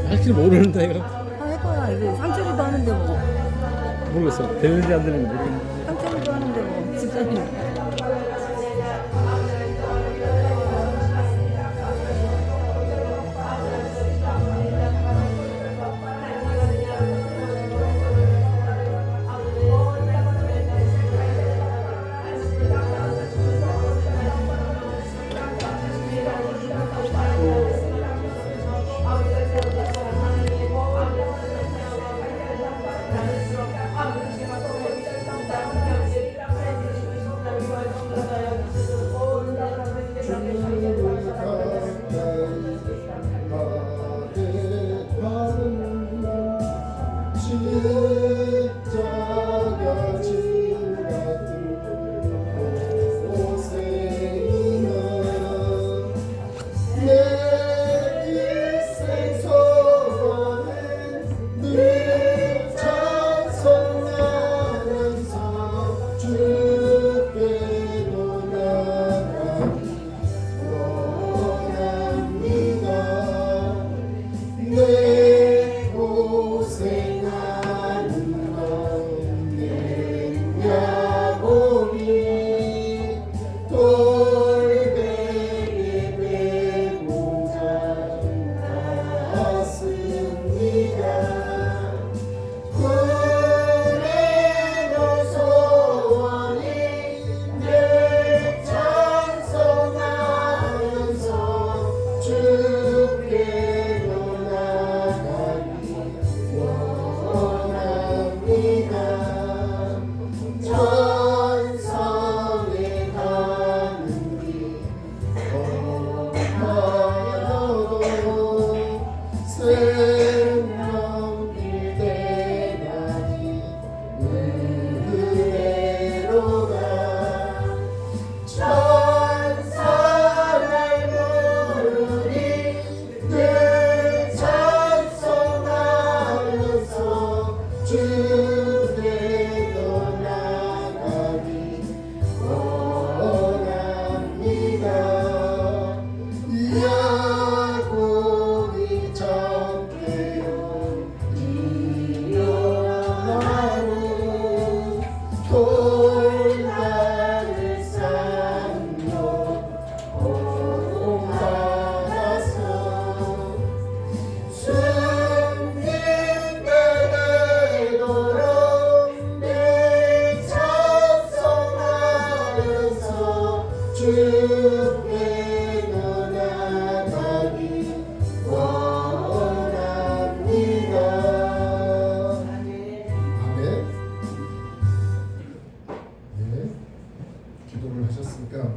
할줄 모르는데 이거 해봐야 이거 상철이도 하는데 뭐 모르겠어. 되는지 안 되는지 모르겠는데. 상철이도 하는데 뭐 집사님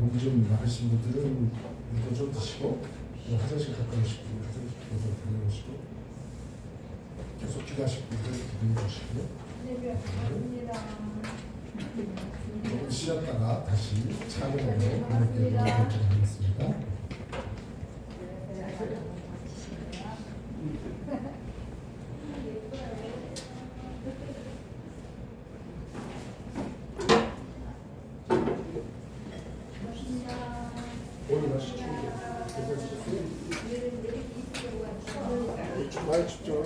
목이 좀 나으신 분들은 물도 좀 드시고 화장실 갔다 오시고 화장실 좀 다녀오시고 계속 기도하실 분들 기도해 주시고요. 조금 쉬었다가 다시 찬양으로 그렇게 하겠습니다. 많이 춥죠.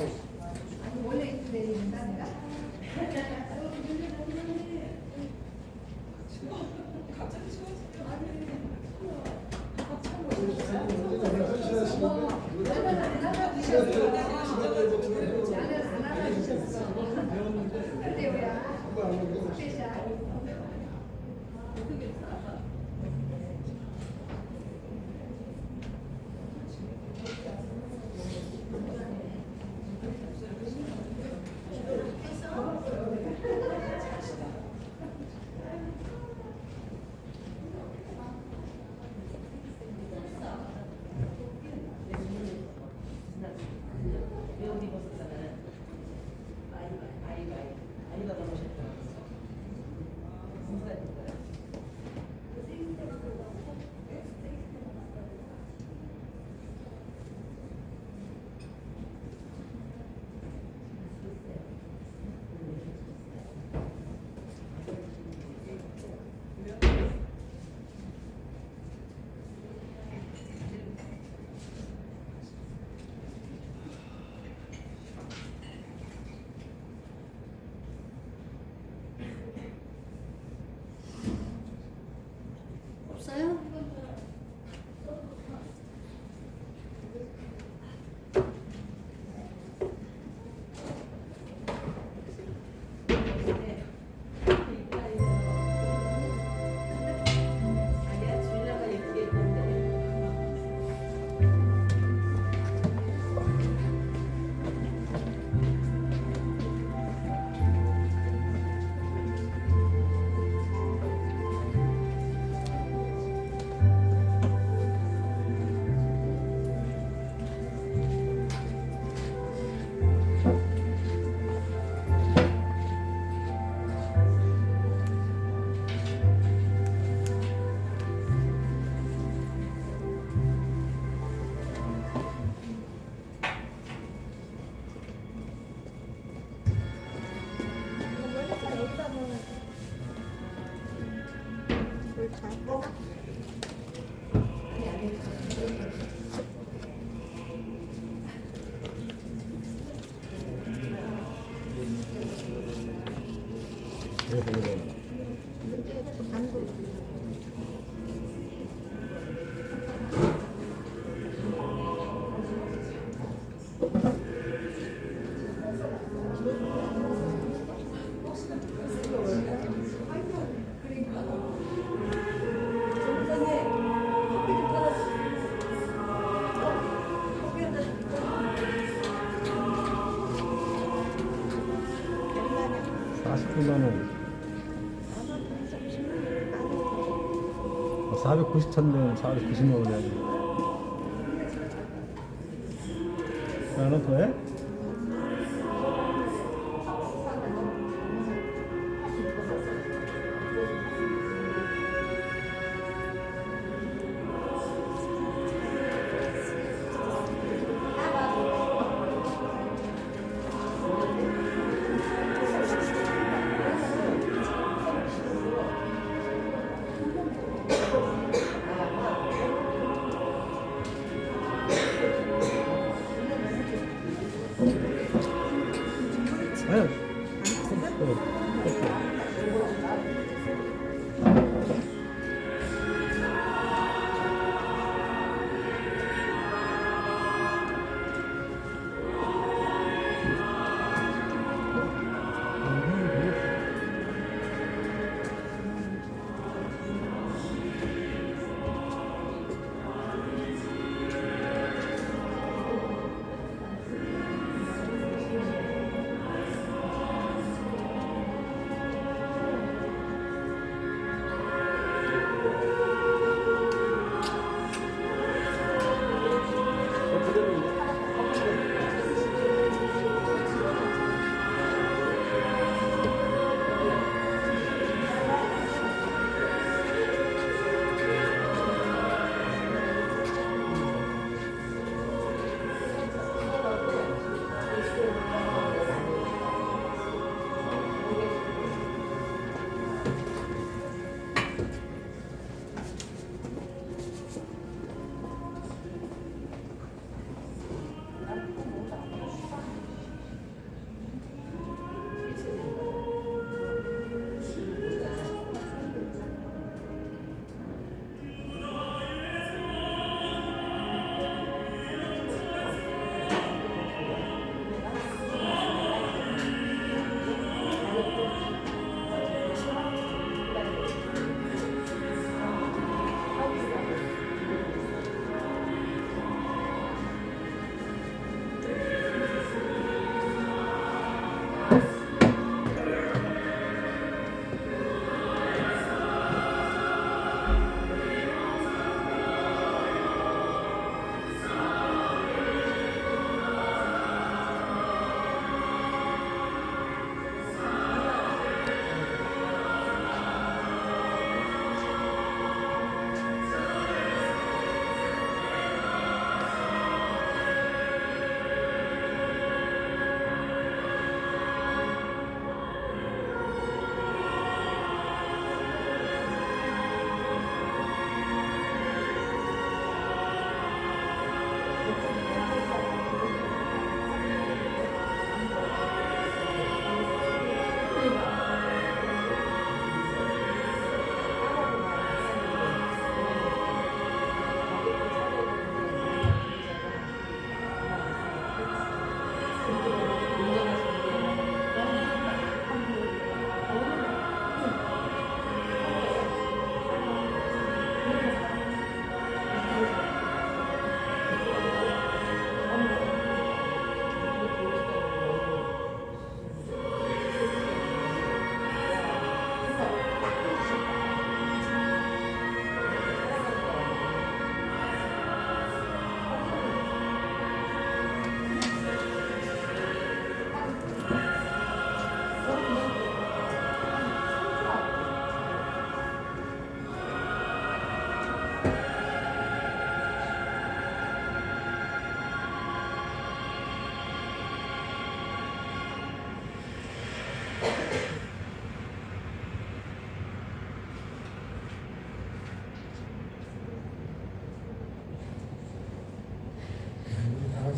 왜 그래? $49만 490,000원 490만 원이야지. 하나 더 해?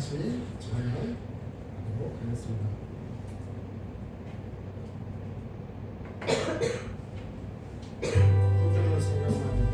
다시 찬양하도록 하겠습니다. 구절을 생각나는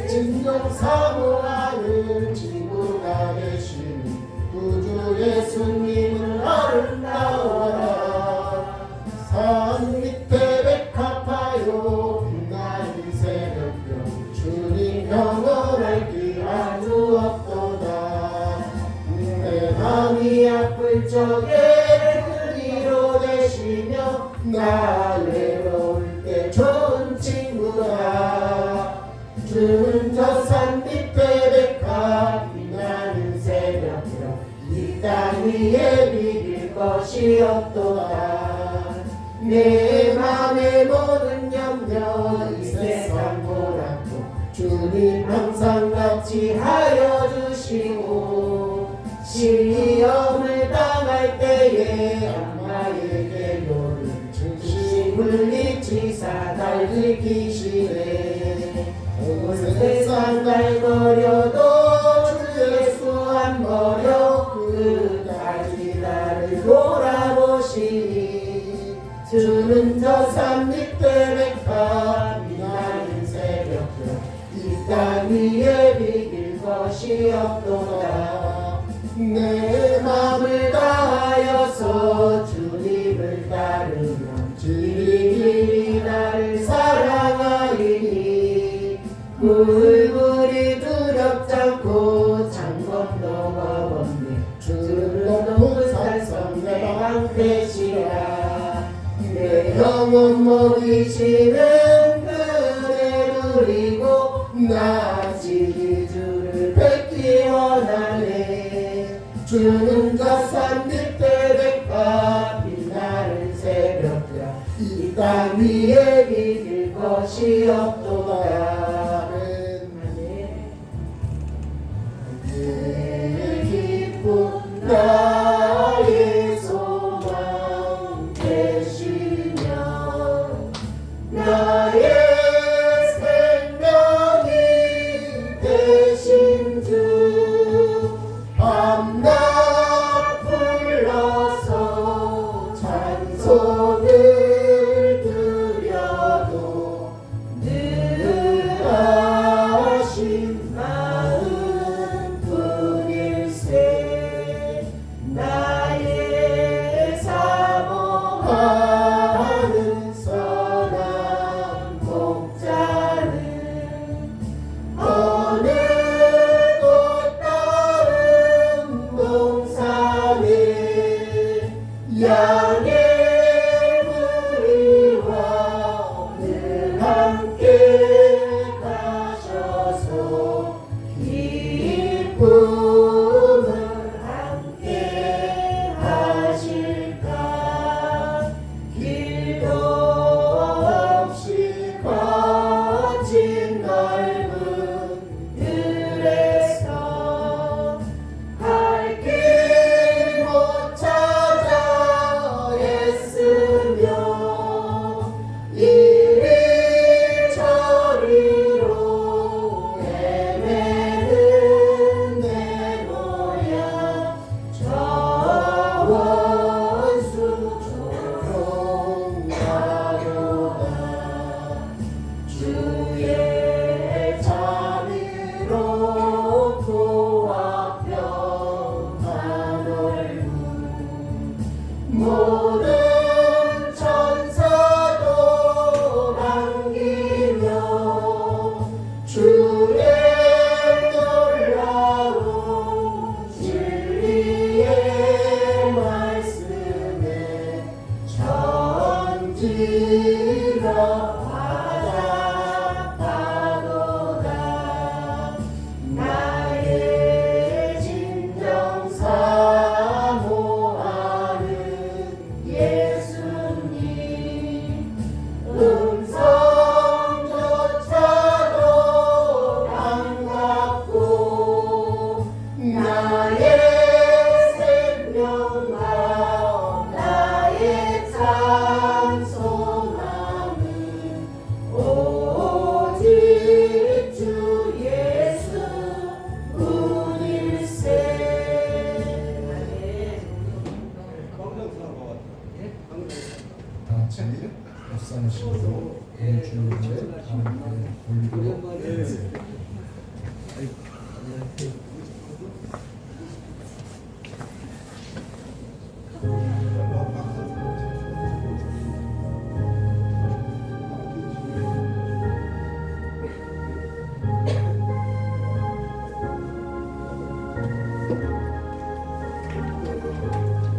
진정 사모하는 친구가 계신 구주 예수님은 아름다워라. 산 밑에 백합하여 빛나는 새벽별 주님 영원할 길 아주 없도다. 내 맘이 아플 적에 그 위로 되시며 나 외로울 때 좋은 친구다. 주는 저 산 밑에 백합 빛나는 새벽별 이 땅 위에 비길 것이 없도다. 내 맘의 모든 염려 이 세상 보라고 주님 항상 같이 하여 주시고 시험을 당할 때에 악마에게 요를 중심을 잃지 사달 지키시네. 온 세상 갈거려도 주 예수 안 버려 끝까지 나를 돌아보시니. 주는 저 산 밑에 백합 빛나는 새벽별 이 땅 위에 비길 것이 없도다. 내 맘을 다하여서 주님을 따르면 길이 나를 사랑하리니. 물불이 두렵지 않고 창검도 겁없네. 주를 높은 산성 내 방패시라. 내 영혼 먹이시는 그대 누리고 나 지기 주를 뵙기 원하네. 주는 저 산 밑에 백합 빛나는 새벽별 이 땅 위에 비길 것이 없도다. 기쁨 나의 소망 되시며 나의 생명이 되신 주 밤낮 불러서 찬송을 드려도 늘 하신 마음 뿐일세. 나의 사모하는 선한 목자는 어느 나의 진정 사모하는 예수님 음성조차도 반갑고 나의 생명과 나의 찬송함은 오직 주 예수 뿐일세. 다 같이 목사님으로 주님의 가운데 올리도록 하겠습니다.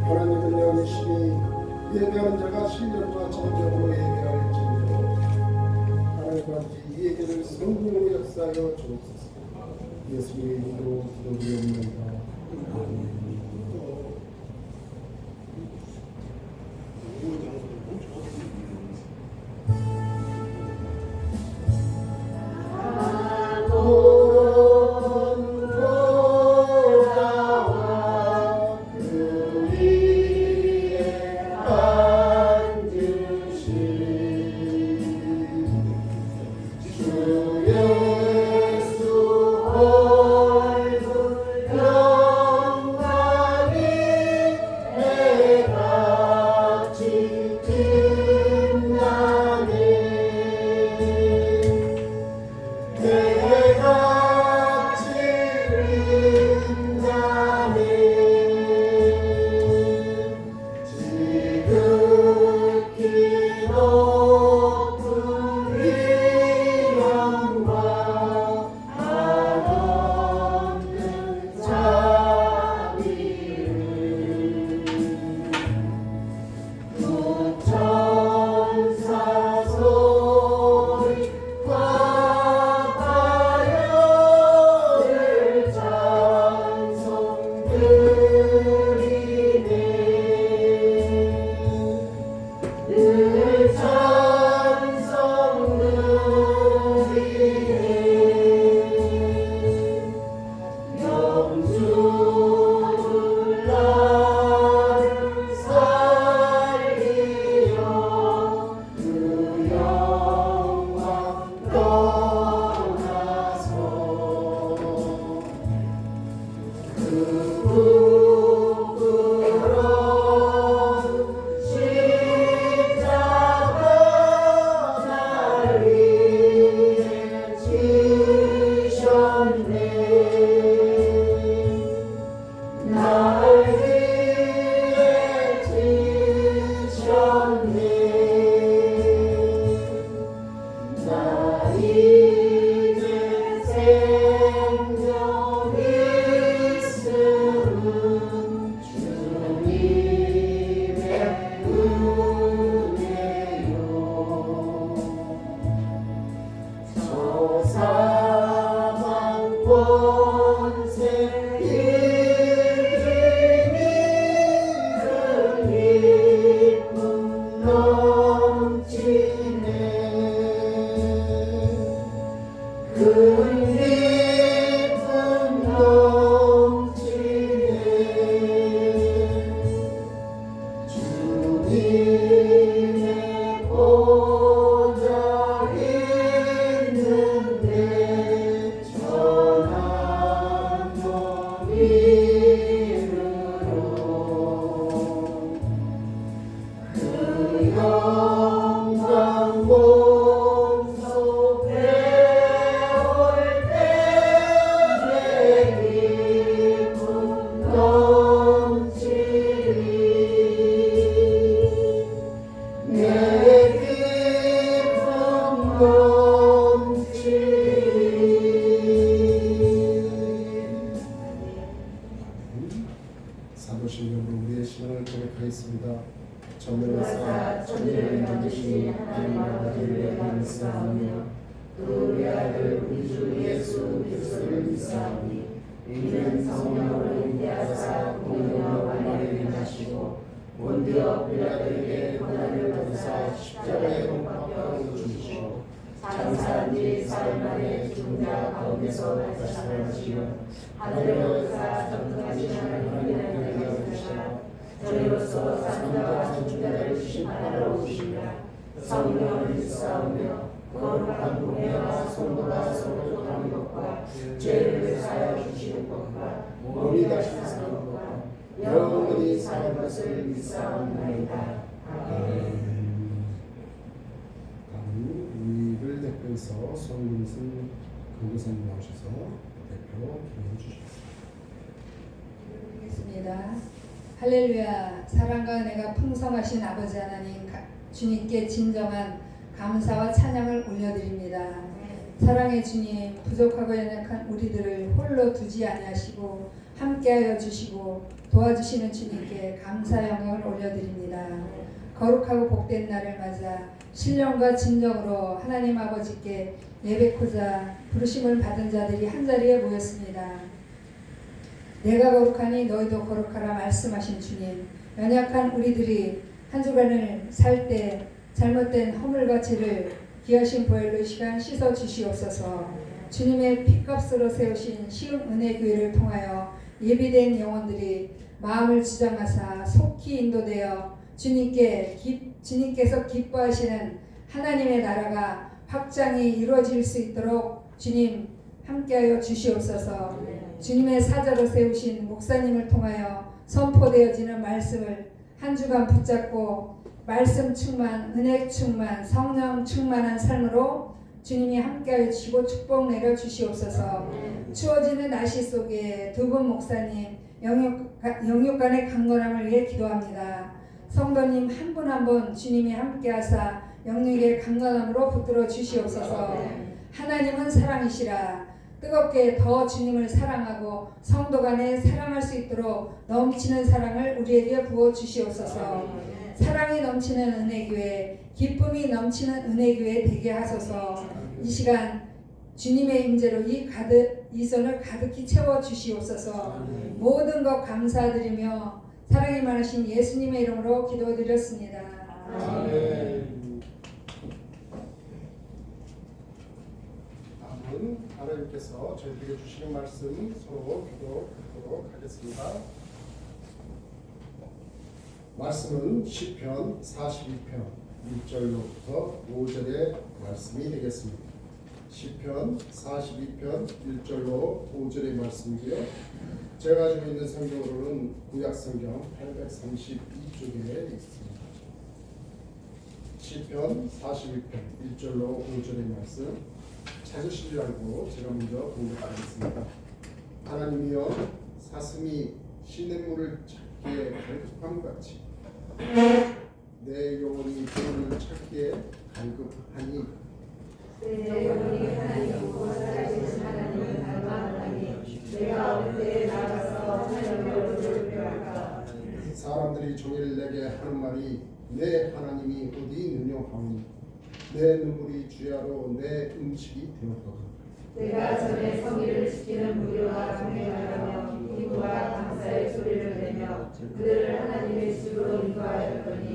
하나님은 영이시니 예배하는 자가 신령과 정정으로 예배할지니로 하나님 아버지 이 예배를 성공으로 역사하여 주옵소서. 예수님의 이름으로 기도드립니다. 아멘. 사도신경으로 우리의 신앙을 고백하겠습니다. 전능하사 천지를 우리를 만드신 하나님 아버지를 감사하며 또 우리 아들 우리 주 예수 그리스도를 믿사오니 이는 성령으로 잉태하사 공의와 관리를 행하시고 본디오 빌라도에게 고난을 받으사 십자가에 못 박혀 죽으시고 장사한 지 사흘 만에 죽은 자 가운데서 다시 살아나시며 하늘에 올라가 전능하신 하나님의 은혜가 되시라. 저희로서 산자와 죽자를 심판하러 오시리라. 성령을 믿사오며 거룩한 공예와 성도가 서로 교통하는 것과 죄를 사하여 주시는 것과 몸이 다시 사는 것과 영원히 사는 것을 믿사옵나이다. 아멘. 다음 우리를 대표해서 손민승 교교사님 나오셔서 대표 기도해 주시겠습니다. 드리겠습니다. 할렐루야. 사랑과 은혜가 풍성하신 아버지 하나님 주님께 진정한 감사와 찬양을 올려드립니다. 사랑의 주님, 부족하고 연약한 우리들을 홀로 두지 아니하시고 함께하여 주시고 도와주시는 주님께 감사 영광을 올려드립니다. 거룩하고 복된 날을 맞아 신령과 진정으로 하나님 아버지께 예배코자 부르심을 받은 자들이 한자리에 모였습니다. 내가 거룩하니 너희도 거룩하라 말씀하신 주님, 연약한 우리들이 한 주간을 살 때 잘못된 허물과 죄를 귀하신 보혈로 이 시간 씻어 주시옵소서. 주님의 피값으로 세우신 시흥 은혜교회를 통하여 예비된 영혼들이 마음을 주장하사 속히 인도되어 주님께서 기뻐하시는 하나님의 나라가 확장이 이루어질 수 있도록 주님 함께하여 주시옵소서. 주님의 사자로 세우신 목사님을 통하여 선포되어지는 말씀을 한 주간 붙잡고 말씀 충만, 은혜 충만, 성령 충만한 삶으로 주님이 함께하여 주시고 축복 내려 주시옵소서. 추워지는 날씨 속에 두 분 목사님 영육간의 강건함을 위해 기도합니다. 성도님 한 분 한 분 주님이 함께하사 영육의 강건함으로 붙들어 주시옵소서. 하나님은 사랑이시라. 뜨겁게 더 주님을 사랑하고 성도 간에 사랑할 수 있도록 넘치는 사랑을 우리에게 부어 주시옵소서. 사랑이 넘치는 은혜교회, 기쁨이 넘치는 은혜교회 되게 하소서. 이 시간 주님의 임재로 이 손을 가득히 채워 주시옵소서. 모든 것 감사드리며 사랑이 많으신 예수님의 이름으로 기도드렸습니다. 아멘. 다음은 하나님께서 저희에게 주시는 말씀 서로 기도하도록 하겠습니다. 말씀은 시편 42편 1절로부터 5절의 말씀이 되겠습니다. 시편 42편 1절로 5절의 말씀이고요. 제가 가지고 있는 성경으로는 구약성경 832쪽에 있습니다. 시편 42편 1절로 5절의 말씀 찾으시려고 제가 먼저 공부하겠습니다. 하나님이여, 사슴이 시냇물을 찾기에 갈급함같이 내 영혼이 주를 찾기에 갈급하니 내 영혼이 하나님 곧 살아계신 하나님을 닮아하나니 내가 어디에 나가서 하나님의 얼굴을 배울까. 사람들이 종일 내게 하는 말이 내 하나님이 어디 있느냐 하니 내 눈물이 주야로 내 음식이 되었거든. 내가 전에 성의를 지키는 무료와 동행하며 기부와 감사의 소리를 내며 그들을 하나님의 주로 인도하였더니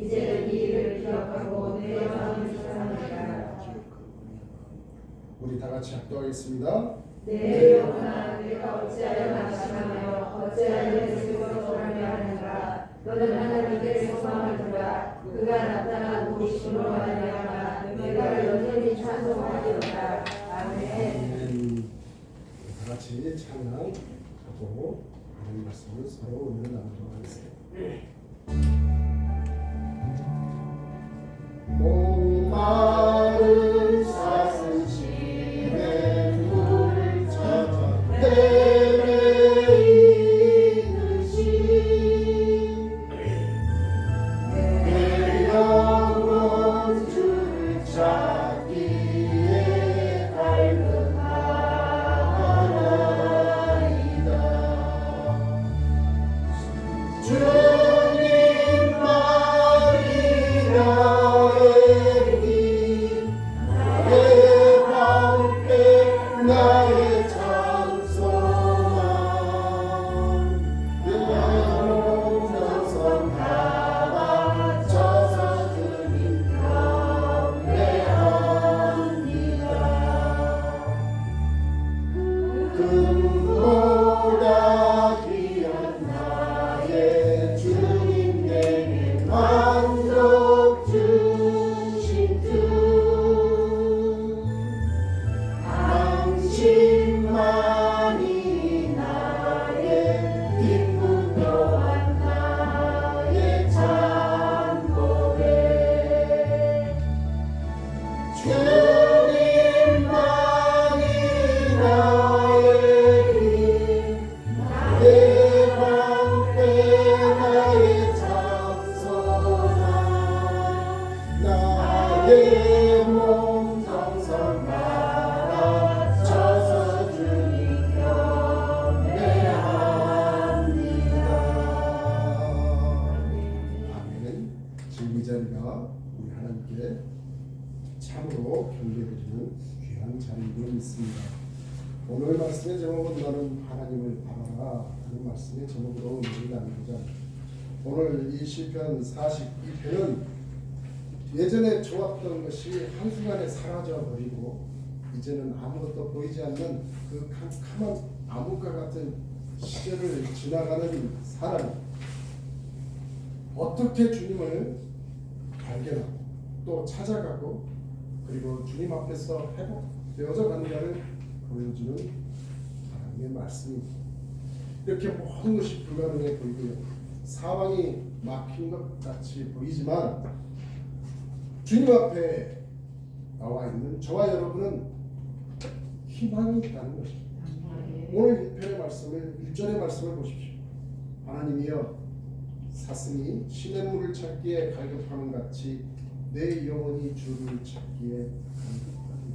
이제는 이 일을 기억하고 내 마음을 사랑하리라. 우리 다 같이 합독하겠습니다. 내 영혼아, 내가 어찌하여 낙심하며 어찌하여 내 속으로 돌아가려 하는가. 너는 하나님께 소망을 두라. 그가 나타나 도우심으로 말미암아 내가 여전히 찬송하리로다. 아멘. 다 같이 찬양하고 하나님 말씀을 서로 오늘 나누도록 하겠습니다. 목마른 사슴 시내 물을 찾아 헤매이듯이 내 영혼 주를 찾기에 갈급하나이다. 주님 내 몸 정성 바쳐서 주님 경배합니다. 아멘. 지금 이 자리가 우리 하나님께 참으로 경배드리는 귀한 자리임을 믿습니다. 오늘 말씀의 제목은 너는 하나님을 바라라 하는 말씀의 제목으로 우리를 나누고자 오늘 이 시편 42편은 예전에 좋았던 것이 한순간에 사라져버리고 이제는 아무것도 보이지 않는 그 캄캄한 암흑과 같은 시절을 지나가는 사람이 어떻게 주님을 발견하고 또 찾아가고 그리고 주님 앞에서 회복되어져 가는가를 보여주는 하나님의 말씀입니다. 이렇게 모든 것이 불가능해 보이고요. 사방이 막힌 것 같이 보이지만 주님 앞에 나와 있는 저와 여러분은 희망이 있다는 것입니다. 오늘 1편의 말씀을 1절의 말씀을 보십시오. 하나님이여 사슴이 시냇물을 찾기에 갈급하는 같이 내 영혼이 주를 찾기에 갈급하니.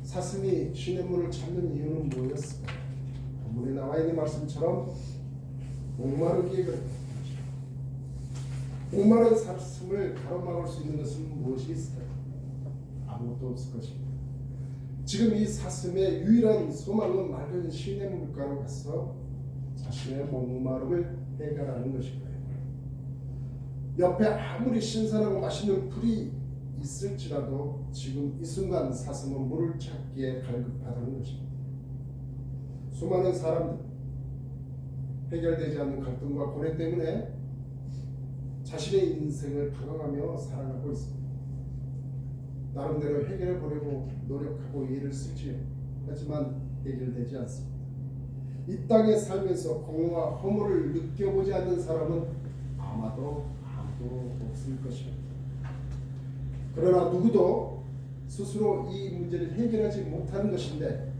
사슴이 시냇물을 찾는 이유는 뭐였을까? 본문에 나와 있는 말씀처럼 목마르기에 그랬다. 목마른 사슴을 가로막을 수 있는 것은 무엇이 있을까요? 아무것도 없을 것입니다. 지금 이 사슴의 유일한 소망은 맑은 시냇물가로 가서 자신의 목마름을 해결하는 것일 거예요. 옆에 아무리 신선하고 맛있는 풀이 있을지라도 지금 이 순간 사슴은 물을 찾기에 갈급하다는 것입니다. 수많은 사람들 해결되지 않는 갈등과 고뇌 때문에 자신의 인생을 방황하며 살아가고 있습니다. 나름대로 해결해 보려고 노력하고 애를 쓰지요. 하지만 해결되지 않습니다. 이 땅에 살면서 공허와 허물을 느껴보지 않는 사람은 아마도 아무도 없을 것입니다. 그러나 누구도 스스로 이 문제를 해결하지 못하는 것인데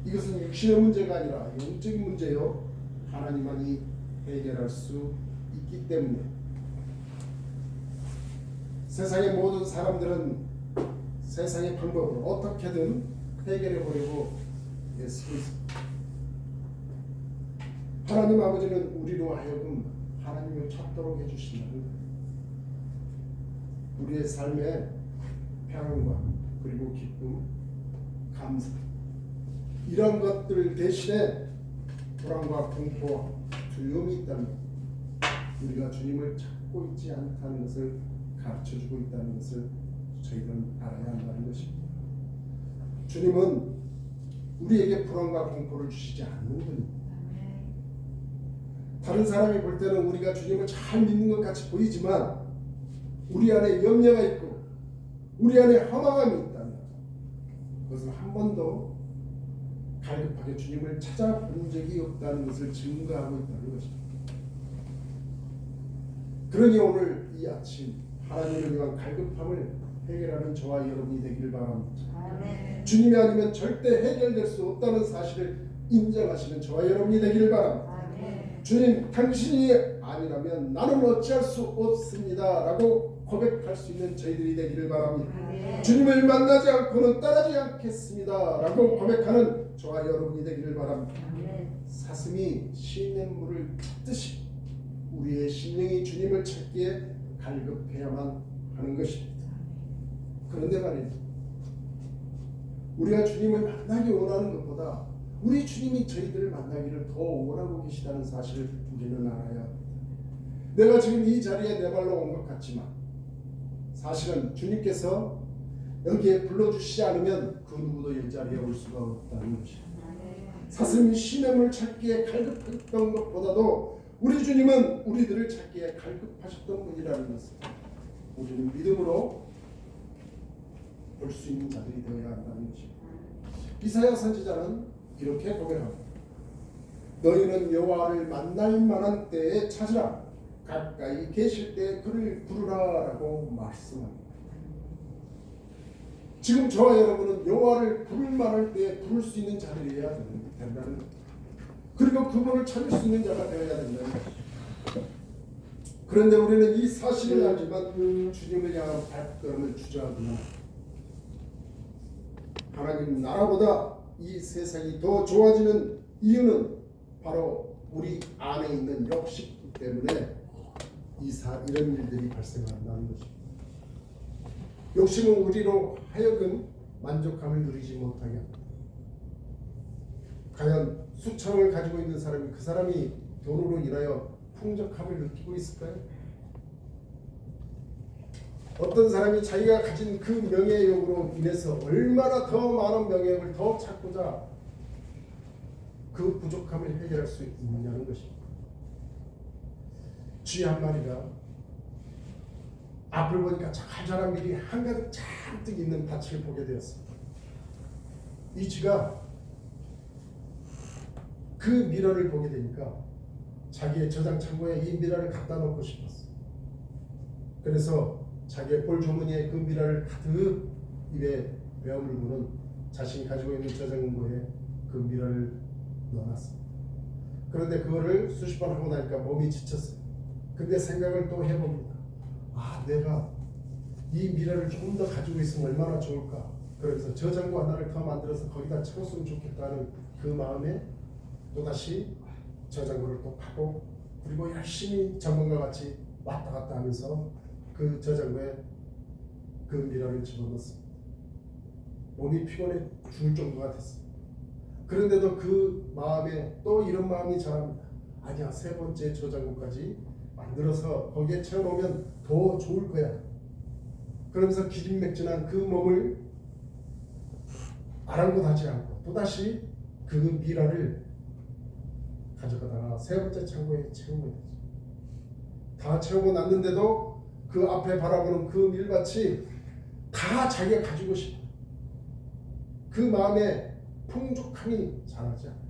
이것은 육신의 문제가 아니라 영적인 문제요. 하나님만이 해결할 수 있기 때문에 세상의 모든 사람들은 세상의 방법으로 어떻게든 해결해 보려고 애쓰고 있습니다. 하나님 아버지는 우리로 하여금 하나님을 찾도록 해주신다는 거예요. 우리의 삶에 평안과 그리고 기쁨, 감사 이런 것들 대신에 불안과 공포와 두려움이 있다면 우리가 주님을 찾고 있지 않다는 것을 가르쳐주고 있다는 것을 저희들은 알아야 한다는 것입니다. 주님은 우리에게 불안과 공포를 주시지 않는 분입니다. 다른 사람이 볼 때는 우리가 주님을 잘 믿는 것 같이 보이지만 우리 안에 염려가 있고 우리 안에 허망함이 있다면 그것은 한 번도 갈급하게 주님을 찾아본 적이 없다는 것을 증거하고 있다는 것입니다. 그러니 오늘 이 아침 하나님을 위한 갈급함을 해결하는 저와 여러분이 되기를 바랍니다. 아멘. 주님이 아니면 절대 해결될 수 없다는 사실을 인정하시는 저와 여러분이 되기를 바랍니다. 아멘. 주님 당신이 아니라면 나는 어찌할 수 없습니다 라고 고백할 수 있는 저희들이 되기를 바랍니다. 아멘. 주님을 만나지 않고는 따르지 않겠습니다 라고 고백하는 저와 여러분이 되기를 바랍니다. 아멘. 사슴이 시냇물을 찾듯이 우리의 심령이 주님을 찾기에 갈급해야만 하는 것입니다. 그런데 말이죠. 우리가 주님을 만나기 원하는 것보다 우리 주님이 저희들을 만나기를 더 원하고 계시다는 사실을 우리는 알아야 합니다. 내가 지금 이 자리에 내 발로 온 것 같지만 사실은 주님께서 여기에 불러주시지 않으면 그 누구도 이 자리에 올 수가 없다는 것입니다. 사슴이 시냇물을 찾기에 갈급했던 것보다도 우리 주님은 우리들을 찾기에 갈급하셨던 분이라는 것을 우리는 믿음으로 볼 수 있는 자들이 되어야 한다는 것입니다. 이사야 선지자는 이렇게 고백합니다. 너희는 여호와를 만날 만한 때에 찾으라. 가까이 계실 때 그를 부르라 라고 말씀합니다. 지금 저와 여러분은 여호와를 부를 만할 때에 부를 수 있는 자들이어야 된다는 것. 그리고 그분을 찾을 수 있는 자가 되어야 된다는 것입니다. 그런데 우리는 이 사실을 알지만 주님을 향한 발걸음을 주저하구나. 하나님 나라보다 이 세상이 더 좋아지는 이유는 바로 우리 안에 있는 욕심 때문에 이런 일들이 발생한다는 것입니다. 욕심은 우리로 하여금 만족감을 누리지 못하게 합니다. 과연 수천을 가지고 있는 사람이 그 사람이 돈으로 인하여 풍족함을 느끼고 있을까요? 어떤 사람이 자기가 가진 그 명예욕으로 인해서 얼마나 더 많은 명예욕을 더 찾고자 그 부족함을 해결할 수 있느냐는 것입니다. 쥐 한 마리가 앞을 보니까 잘 자란 밀이 한가득 잔뜩 있는 밭을 보게 되었습니다. 이 쥐가 그 밀화를 보게 되니까 자기의 저장 창고에 이 밀화를 갖다 놓고 싶었어. 그래서 자기의 볼 주머니에 그 밀화를 가득 입에 베어물고는 자신이 가지고 있는 저장고에 그 밀화를 넣어놨습니다. 그런데 그거를 수십 번 하고 나니까 몸이 지쳤어요. 근데 생각을 또 해봅니다. 내가 이 밀화를 조금 더 가지고 있으면 얼마나 좋을까. 그래서 저장고 하나를 더 만들어서 거기다 채웠으면 좋겠다는 그 마음에 또다시 저장고를 또 파고 그리고 열심히 전문가 같이 왔다 갔다 하면서 그 저장고에 그 밀화를 집어넣습니다. 몸이 피곤해 죽을 정도가 됐습니다. 그런데도 그 마음에 또 이런 마음이 자랍니다. 아니야, 세 번째 저장고까지 만들어서 거기에 채워놓으면 더 좋을 거야. 그러면서 기진맥진한 그 몸을 아랑곳하지 않고 또다시 그 밀화를 가져가다가 세 번째 창고에 채우게 되죠. 다 채우고 났는데도 그 앞에 바라보는 그 밀밭이 다 자기가 가지고 싶어. 그 마음에 풍족함이 자라지 않아요.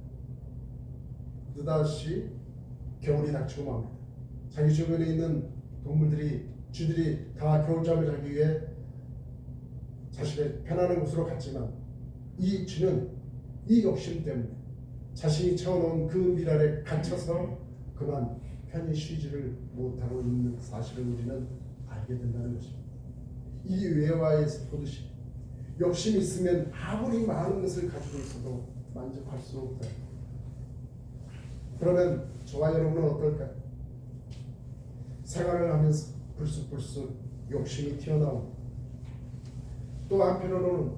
느닷없이 겨울이 닥치고 맙니다. 자기 주변에 있는 동물들이, 쥐들이 다 겨울잠을 자기 위해 자신의 편안한 곳으로 갔지만 이 쥐는 이 욕심 때문에 자신이 채워놓은 그 밀알에 갇혀서 그만 편히 쉬지를 못하고 있는 사실을 우리는 알게 된다는 것입니다. 이 외화에서 보듯이 욕심이 있으면 아무리 많은 것을 가지고 있어도 만족할 수 없다. 그러면 저와 여러분은 어떨까요? 생활을 하면서 불쑥불쑥 욕심이 튀어나옵니다. 또 한편으로는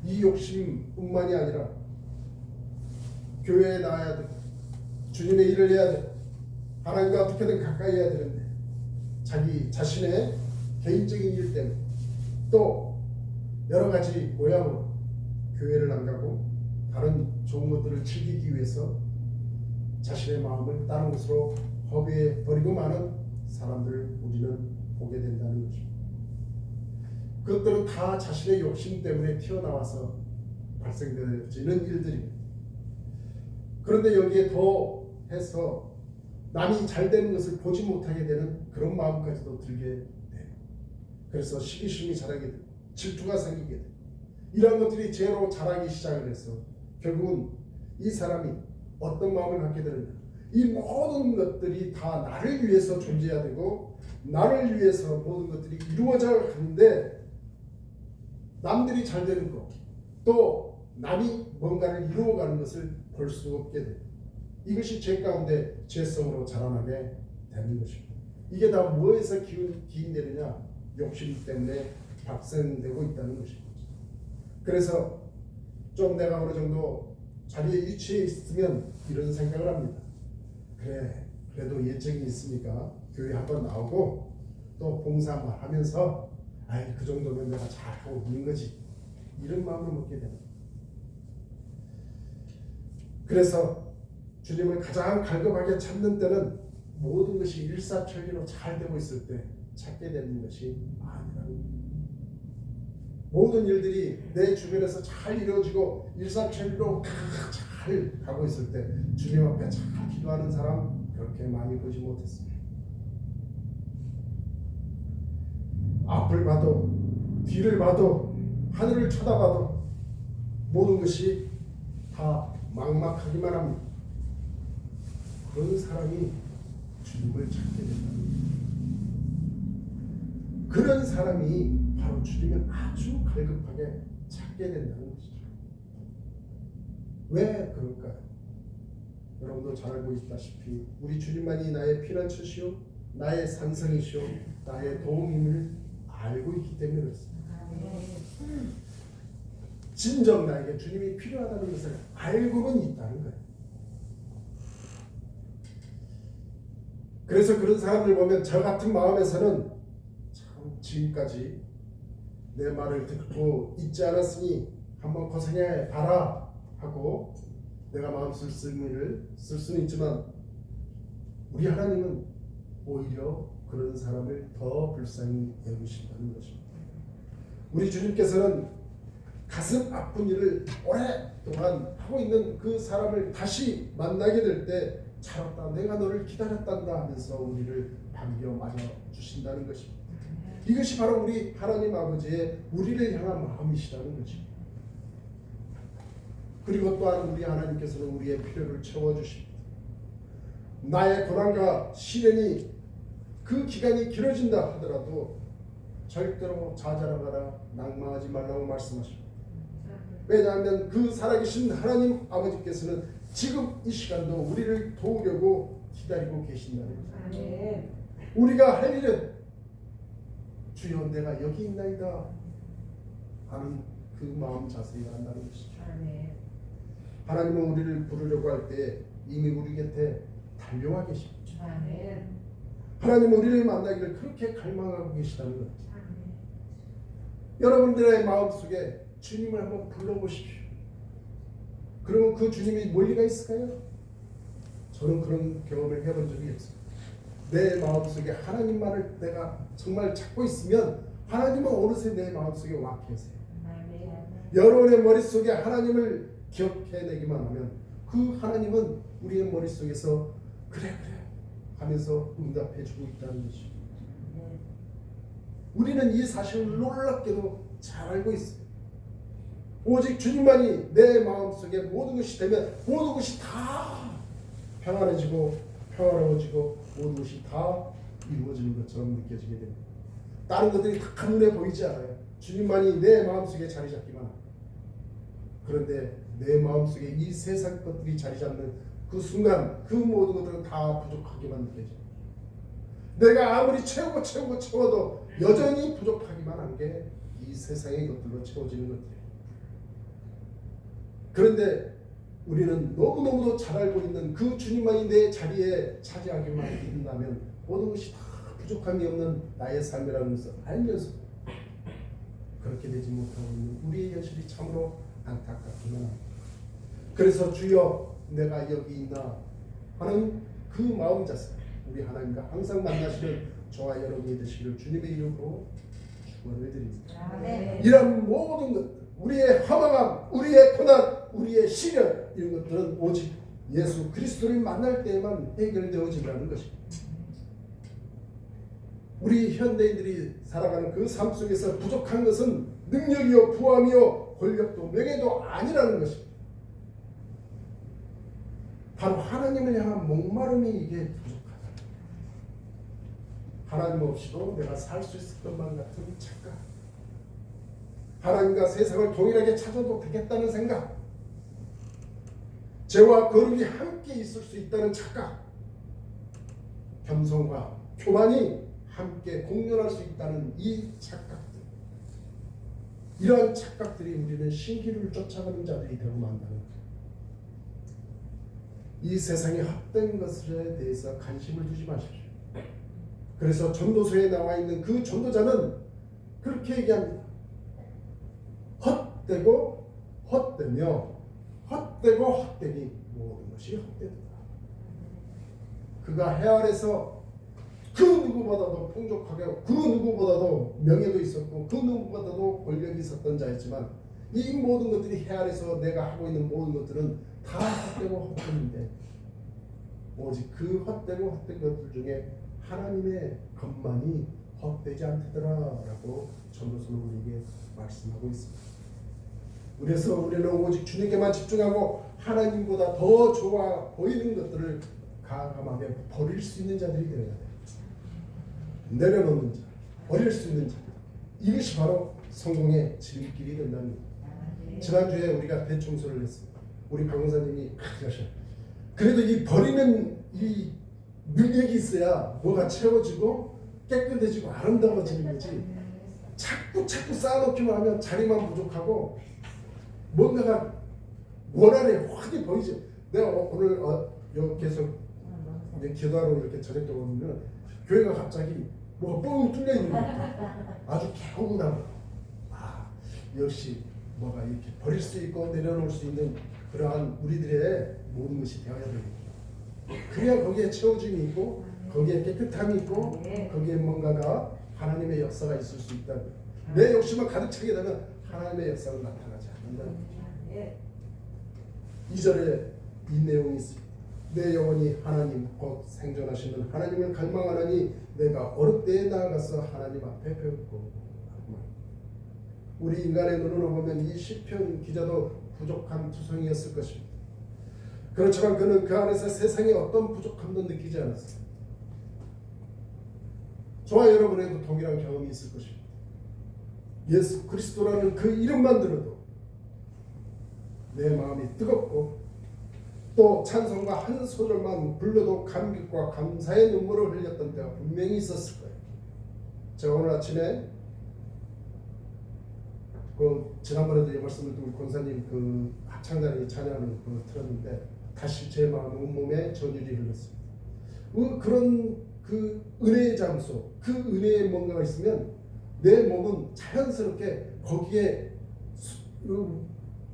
이 욕심뿐만이 아니라 교회에 나와야 되고 주님의 일을 해야 되고 하나님과 어떻게든 가까이 해야 되는데 자기 자신의 개인적인 일 때문에 또 여러 가지 모양으로 교회를 안 가고 다른 좋은 것들을 즐기기 위해서 자신의 마음을 다른 곳으로 허비해 버리고 마는 사람들을 우리는 보게 된다는 것입니다. 그것들은 다 자신의 욕심 때문에 튀어나와서 발생되어지는 일들입니다. 그런데 여기에 더해서 남이 잘 되는 것을 보지 못하게 되는 그런 마음까지도 들게 돼요. 그래서 시기심이 자라게 되고 질투가 생기게 돼요. 이런 것들이 죄로 자라기 시작을 해서 결국은 이 사람이 어떤 마음을 갖게 되느냐, 이 모든 것들이 다 나를 위해서 존재해야 되고 나를 위해서 모든 것들이 이루어져야 하는데 남들이 잘 되는 것, 또 남이 뭔가를 이루어가는 것을 볼 수 없게 돼요. 이것이 죄 가운데 죄성으로 자라나게 되는 것입니다. 이게 다 뭐에서 기인되느냐? 욕심 때문에 발생되고 있다는 것입니다. 그래서 좀 내가 어느 정도 자리에 위치해 있으면 이런 생각을 합니다. 그래, 그래도 예정이 있으니까 교회 한번 나오고 또 봉사만 하면서 그 정도면 내가 잘하고 있는 거지, 이런 마음을 먹게 됩니다. 그래서 주님을 가장 갈급하게 찾는 때는 모든 것이 일사천리로 잘 되고 있을 때 찾게 되는 것이 아니라는 겁니다. 모든 일들이 내 주변에서 잘 이루어지고 일사천리로 잘 가고 있을 때 주님 앞에 잘 기도하는 사람 그렇게 많이 보지 못했습니다. 앞을 봐도 뒤를 봐도 하늘을 쳐다봐도 모든 것이 다 막막하기만 합니다. 그런 사람이 주님을 찾게 된다. 그런 사람이 바로 주님을 아주 갈급하게 찾게 된다는 것이죠. 왜 그럴까요? 여러분도 잘 알고 있다시피 우리 주님만이 나의 피난처시오, 나의 산성이시오, 나의 도움임을 알고 있기 때문에 그렇습니다. 진정 나에게 주님이 필요하다는 것을 알고는 있다는 거예요. 그래서 그런 사람들 보면 저 같은 마음에서는 참 지금까지 내 말을 듣고 잊지 않았으니 한번 고생해 봐라 하고 내가 마음 쓸 쓸 수는 있지만 우리 하나님은 오히려 그런 사람을 더 불쌍히 여기신다는 것입니다. 우리 주님께서는 가슴 아픈 일을 오랫동안 하고 있는 그 사람을 다시 만나게 될 때 잘했다, 내가 너를 기다렸단다 하면서 우리를 반겨 맞아 주신다는 것입니다. 이것이 바로 우리 하나님 아버지의 우리를 향한 마음이시라는 것입니다. 그리고 또한 우리 하나님께서는 우리의 필요를 채워주십니다. 나의 고난과 시련이 그 기간이 길어진다 하더라도 절대로 좌절하거나 낭망하지 말라고 말씀하십니다. 왜냐하면 그 살아계신 하나님 아버지께서는 지금 이 시간도 우리를 도우려고 기다리고 계신다는 거예요. 우리가 할 일은 주여 내가 여기 있나이다 하는 그 마음 자세가 한다는 것이죠. 하나님은 우리를 부르려고 할 때 이미 우리 곁에 달려와 계십니다. 하나님은 우리를 만나기를 그렇게 갈망하고 계시다는 것. 여러분들의 마음속에 주님을 한번 불러보십시오. 그러면 그 주님이 멀리가 있을까요? 저는 그런 경험을 해본 적이 없어요. 내 마음속에 하나님만을 내가 정말 찾고 있으면 하나님은 어느새 내 마음속에 와 계세요. 여러분의 머릿속에 하나님을 기억해내기만 하면 그 하나님은 우리의 머릿속에서 그래 하면서 응답해주고 있다는 것입니다. 우리는 이 사실을 놀랍게도 잘 알고 있어요. 오직 주님만이 내 마음속에 모든 것이 되면 모든 것이 다 평안해지고 평화로워지고 모든 것이 다 이루어지는 것처럼 느껴지게 됩니다. 다른 것들이 다 한눈에 보이지 않아요. 주님만이 내 마음속에 자리 잡기만 합니다. 그런데 내 마음속에 이 세상 것들이 자리 잡는 그 순간 그 모든 것들은 다 부족하게만 느껴져요. 내가 아무리 채워도 여전히 부족하기만 한 게 이 세상의 것들로 채워지는 것들이에요. 그런데 우리는 너무너무도 잘 알고 있는 그 주님만이 내 자리에 차지하기만 한다면 모든 것이 다 부족함이 없는 나의 삶이라는 것을 알면서 그렇게 되지 못하고 있는 우리의 현실이 참으로 안타깝기만 합니다. 그래서 주여 내가 여기 있나 하는 그 마음 자세 우리 하나님과 항상 만나시는 저와 여러분이 되시기를 주님의 이름으로 축원을 드립니다. 이런 모든 것들 우리의 허망함, 우리의 고난, 우리의 시련 이런 것들은 오직 예수 그리스도를 만날 때에만 해결되어진다는 것입니다. 우리 현대인들이 살아가는 그 삶 속에서 부족한 것은 능력이요 부함이요 권력도 명예도 아니라는 것입니다. 바로 하나님을 향한 목마름이 이게 부족하다. 하나님 없이도 내가 살 수 있을 것만 같은 착각, 하나님과 세상을 동일하게 찾아도 되겠다는 생각, 죄와 거룩이 함께 있을 수 있다는 착각, 겸손과 교만이 함께 공존할 수 있다는 이 착각들, 이러한 착각들이 우리는 신기를 쫓아가는 자들이 되고 만다는 거예요. 이 세상의 헛된 것에 대해서 관심을 두지 마십시오. 그래서 전도서에 나와 있는 그 전도자는 그렇게 얘기합니다. 헛되고 헛되며 헛되고 헛되니 모든 것이 헛되다. 그가 해 아래서 그 누구보다도 풍족하게 그 누구보다도 명예도 있었고 그 누구보다도 권력이 있었던 자였지만 이 모든 것들이 해 아래서 내가 하고 있는 모든 것들은 다 헛되고 헛된인데 오직 그 헛되고 헛된 것들 중에 하나님의 것만이 헛되지 않더라라고 전도서는 우리에게 말씀하고 있습니다. 그래서 우리는 오직 주님께만 집중하고 하나님보다 더 좋아 보이는 것들을 과감하게 버릴 수 있는 자들이 되어야 돼. 내려놓는 자, 버릴 수 있는 자. 이것이 바로 성공의 지름길이 된다는 거예요. 지난주에 우리가 대청소를 했습니다. 우리 강사님이 하셔. 그래도 이 버리는 이 능력이 있어야 뭐가 채워지고 깨끗해지고 아름다워지는 거지. 자꾸 쌓아놓기만 하면 자리만 부족하고 뭔가가 원활해 확히 보이죠. 내가 오늘 여기 계속 이제 기도하러 이렇게 저녁 때 오면 교회가 갑자기 뭐가 뻥 뚫려 있는 거야. 아주 개운하고 역시 뭐가 이렇게 버릴 수 있고 내려놓을 수 있는 그러한 우리들의 모든 것이 되어야 되겠죠. 그래야 거기에 채워짐이 있고 거기에 깨끗함이 있고 거기에 뭔가가 하나님의 역사가 있을 수 있다는 거예요. 내 욕심만 가득 차게 되면 하나님의 역사는 나타나지 않는다는 거예요. 2절에 이 내용이 있습니다. 내 영혼이 하나님 곧 생존하시는 하나님을 갈망하나니 내가 어느 때에 나아가서 하나님 앞에 배웠고. 우리 인간의 눈으로 보면 이 시편 기자도 부족한 투성이었을 것입니다. 그렇지만 그는 그 안에서 세상의 어떤 부족함도 느끼지 않았어요. 저와 여러분에도 동일한 경험이 있을 것입니다. 예수 그리스도라는 그 이름만 들어도 내 마음이 뜨겁고 또 찬송가 한 소절만 불러도 감격과 감사의 눈물을 흘렸던 때가 분명히 있었을 거예요. 제가 오늘 아침에 지난번에도 이 말씀을 듣고 권사님 그 합창단이 찬양하는 거 틀었는데 다시 제 마음 온몸에 전율이 흘렀습니다. 그런 그 은혜의 장소, 그 은혜의 뭔가가 있으면 내 몸은 자연스럽게 거기에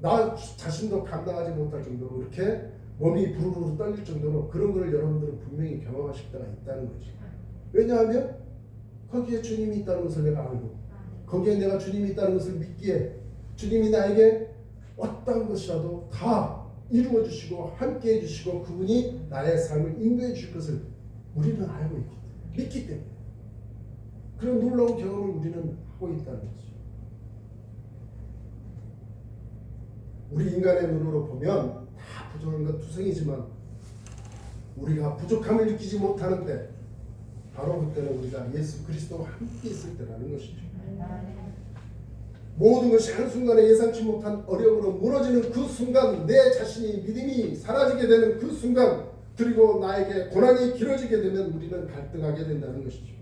나 자신도 감당하지 못할 정도로 이렇게 몸이 부르르 떨릴 정도로 그런 걸 여러분들은 분명히 경험하실 때가 있다는 거죠. 왜냐하면 거기에 주님이 있다는 것을 내가 알고 거기에 내가 주님이 있다는 것을 믿기에 주님이 나에게 어떤 것이라도 다 이루어 주시고 함께 해주시고 그분이 나의 삶을 인도해 주실 것을 우리는 알고 있기 때문에 믿기 때문에 그런 놀라운 경험을 우리는 하고 있다는 거죠. 우리 인간의 눈으로 보면 다 부족한 것 투성이지만 우리가 부족함을 느끼지 못하는데 바로 그때는 우리가 예수 그리스도와 함께 있을 때라는 것이죠. 모든 것이 한순간에 예상치 못한 어려움으로 무너지는 그 순간 내 자신이 믿음이 사라지게 되는 그 순간 그리고 나에게 고난이 길어지게 되면 우리는 갈등하게 된다는 것이죠.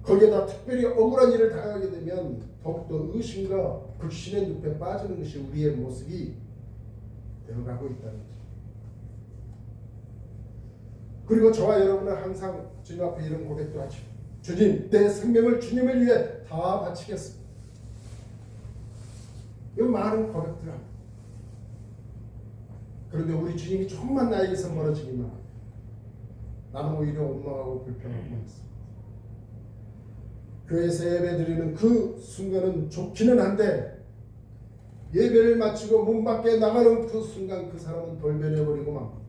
거기에다 특별히 억울한 일을 당하게 되면 더욱더 의심과 불신의 늪에 빠지는 것이 우리의 모습이 되어가고 있다는 거죠. 그리고 저와 여러분은 항상 주님 앞에 이런 고백도 하죠. 주님, 내 생명을 주님을 위해 다 바치겠습니다. 이 많은 고백들을 합니다. 그런데 우리 주님이 조금만 나에게서 멀어지기만 합니다. 나는 오히려 원망하고 불평하고만 있습니다. 교회에서 예배드리는 그 순간은 좋기는 한데 예배를 마치고 문 밖에 나가는 그 순간 그 사람은 돌변해버리고 맙니다.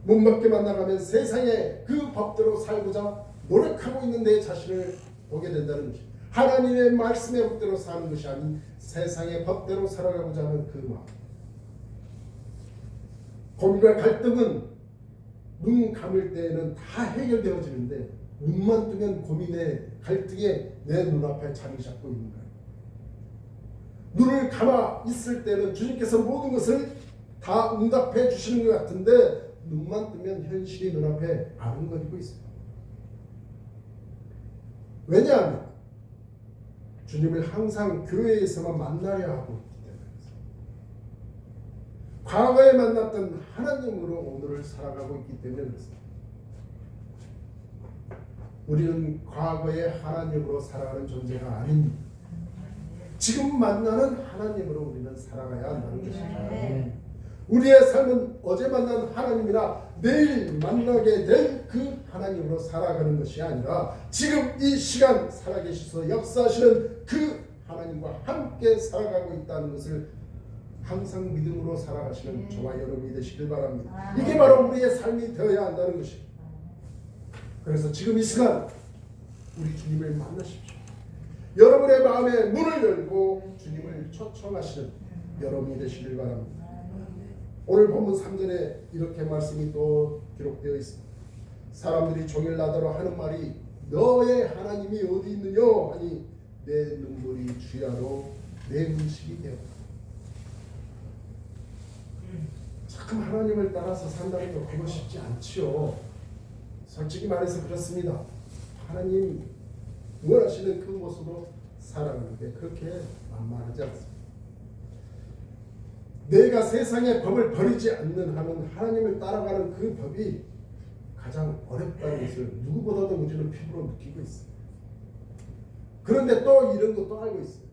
문 밖에만 나가면 세상의 그 법대로 살고자 노력하고 있는 내 자신을 보게 된다는 것입니다. 하나님의 말씀의 법대로 사는 것이 아닌 세상의 법대로 살아가고자 하는 그 마음. 고민과 갈등은 눈 감을 때에는 다 해결되어지는데 눈만 뜨면 고민의 갈등에 내 눈앞에 자리 잡고 있는 거예요. 눈을 감아 있을 때는 주님께서 모든 것을 다 응답해 주시는 것 같은데 눈만 뜨면 현실이 눈앞에 아른거리고 있어요. 왜냐하면 주님을 항상 교회에서만 만나야 하고 있기 때문입니다. 과거에 만났던 하나님으로 오늘을 살아가고 있기 때문에 그렇습니다. 우리는 과거의 하나님으로 살아가는 존재가 아닙니다. 지금 만나는 하나님으로 우리는 살아가야 한다는 것입니다. 우리의 삶은 어제 만난 하나님이나 내일 만나게 될 그 하나님으로 살아가는 것이 아니라 지금 이 시간 살아계셔서 역사하시는 그 하나님과 함께 살아가고 있다는 것을 항상 믿음으로 살아가시는 저와 여러분이 되시길 바랍니다. 이게 바로 우리의 삶이 되어야 한다는 것입니다. 그래서 지금 이 시간 우리 주님을 만나십시오. 여러분의 마음의 문을 열고 주님을 초청하시는 여러분이 되시길 바랍니다. 오늘 본문 3절에 이렇게 말씀이 또 기록되어 있습니다. 사람들이 종일 나더러 하는 말이 너의 하나님이 어디 있느냐 하니 내 눈물이 주야로 내 음식이 되었다. 참 하나님을 따라서 산다는 거 그거 쉽지 않지요. 솔직히 말해서 그렇습니다. 하나님 원하시는 그 모습으로 살아가는데 그렇게 만만하지 않습니다. 내가 세상의 법을 버리지 않는 한은 하나님을 따라가는 그 법이 가장 어렵다는 것을 누구보다도 우리는 피부로 느끼고 있어요. 그런데 또 이런 것도 알고 있어요.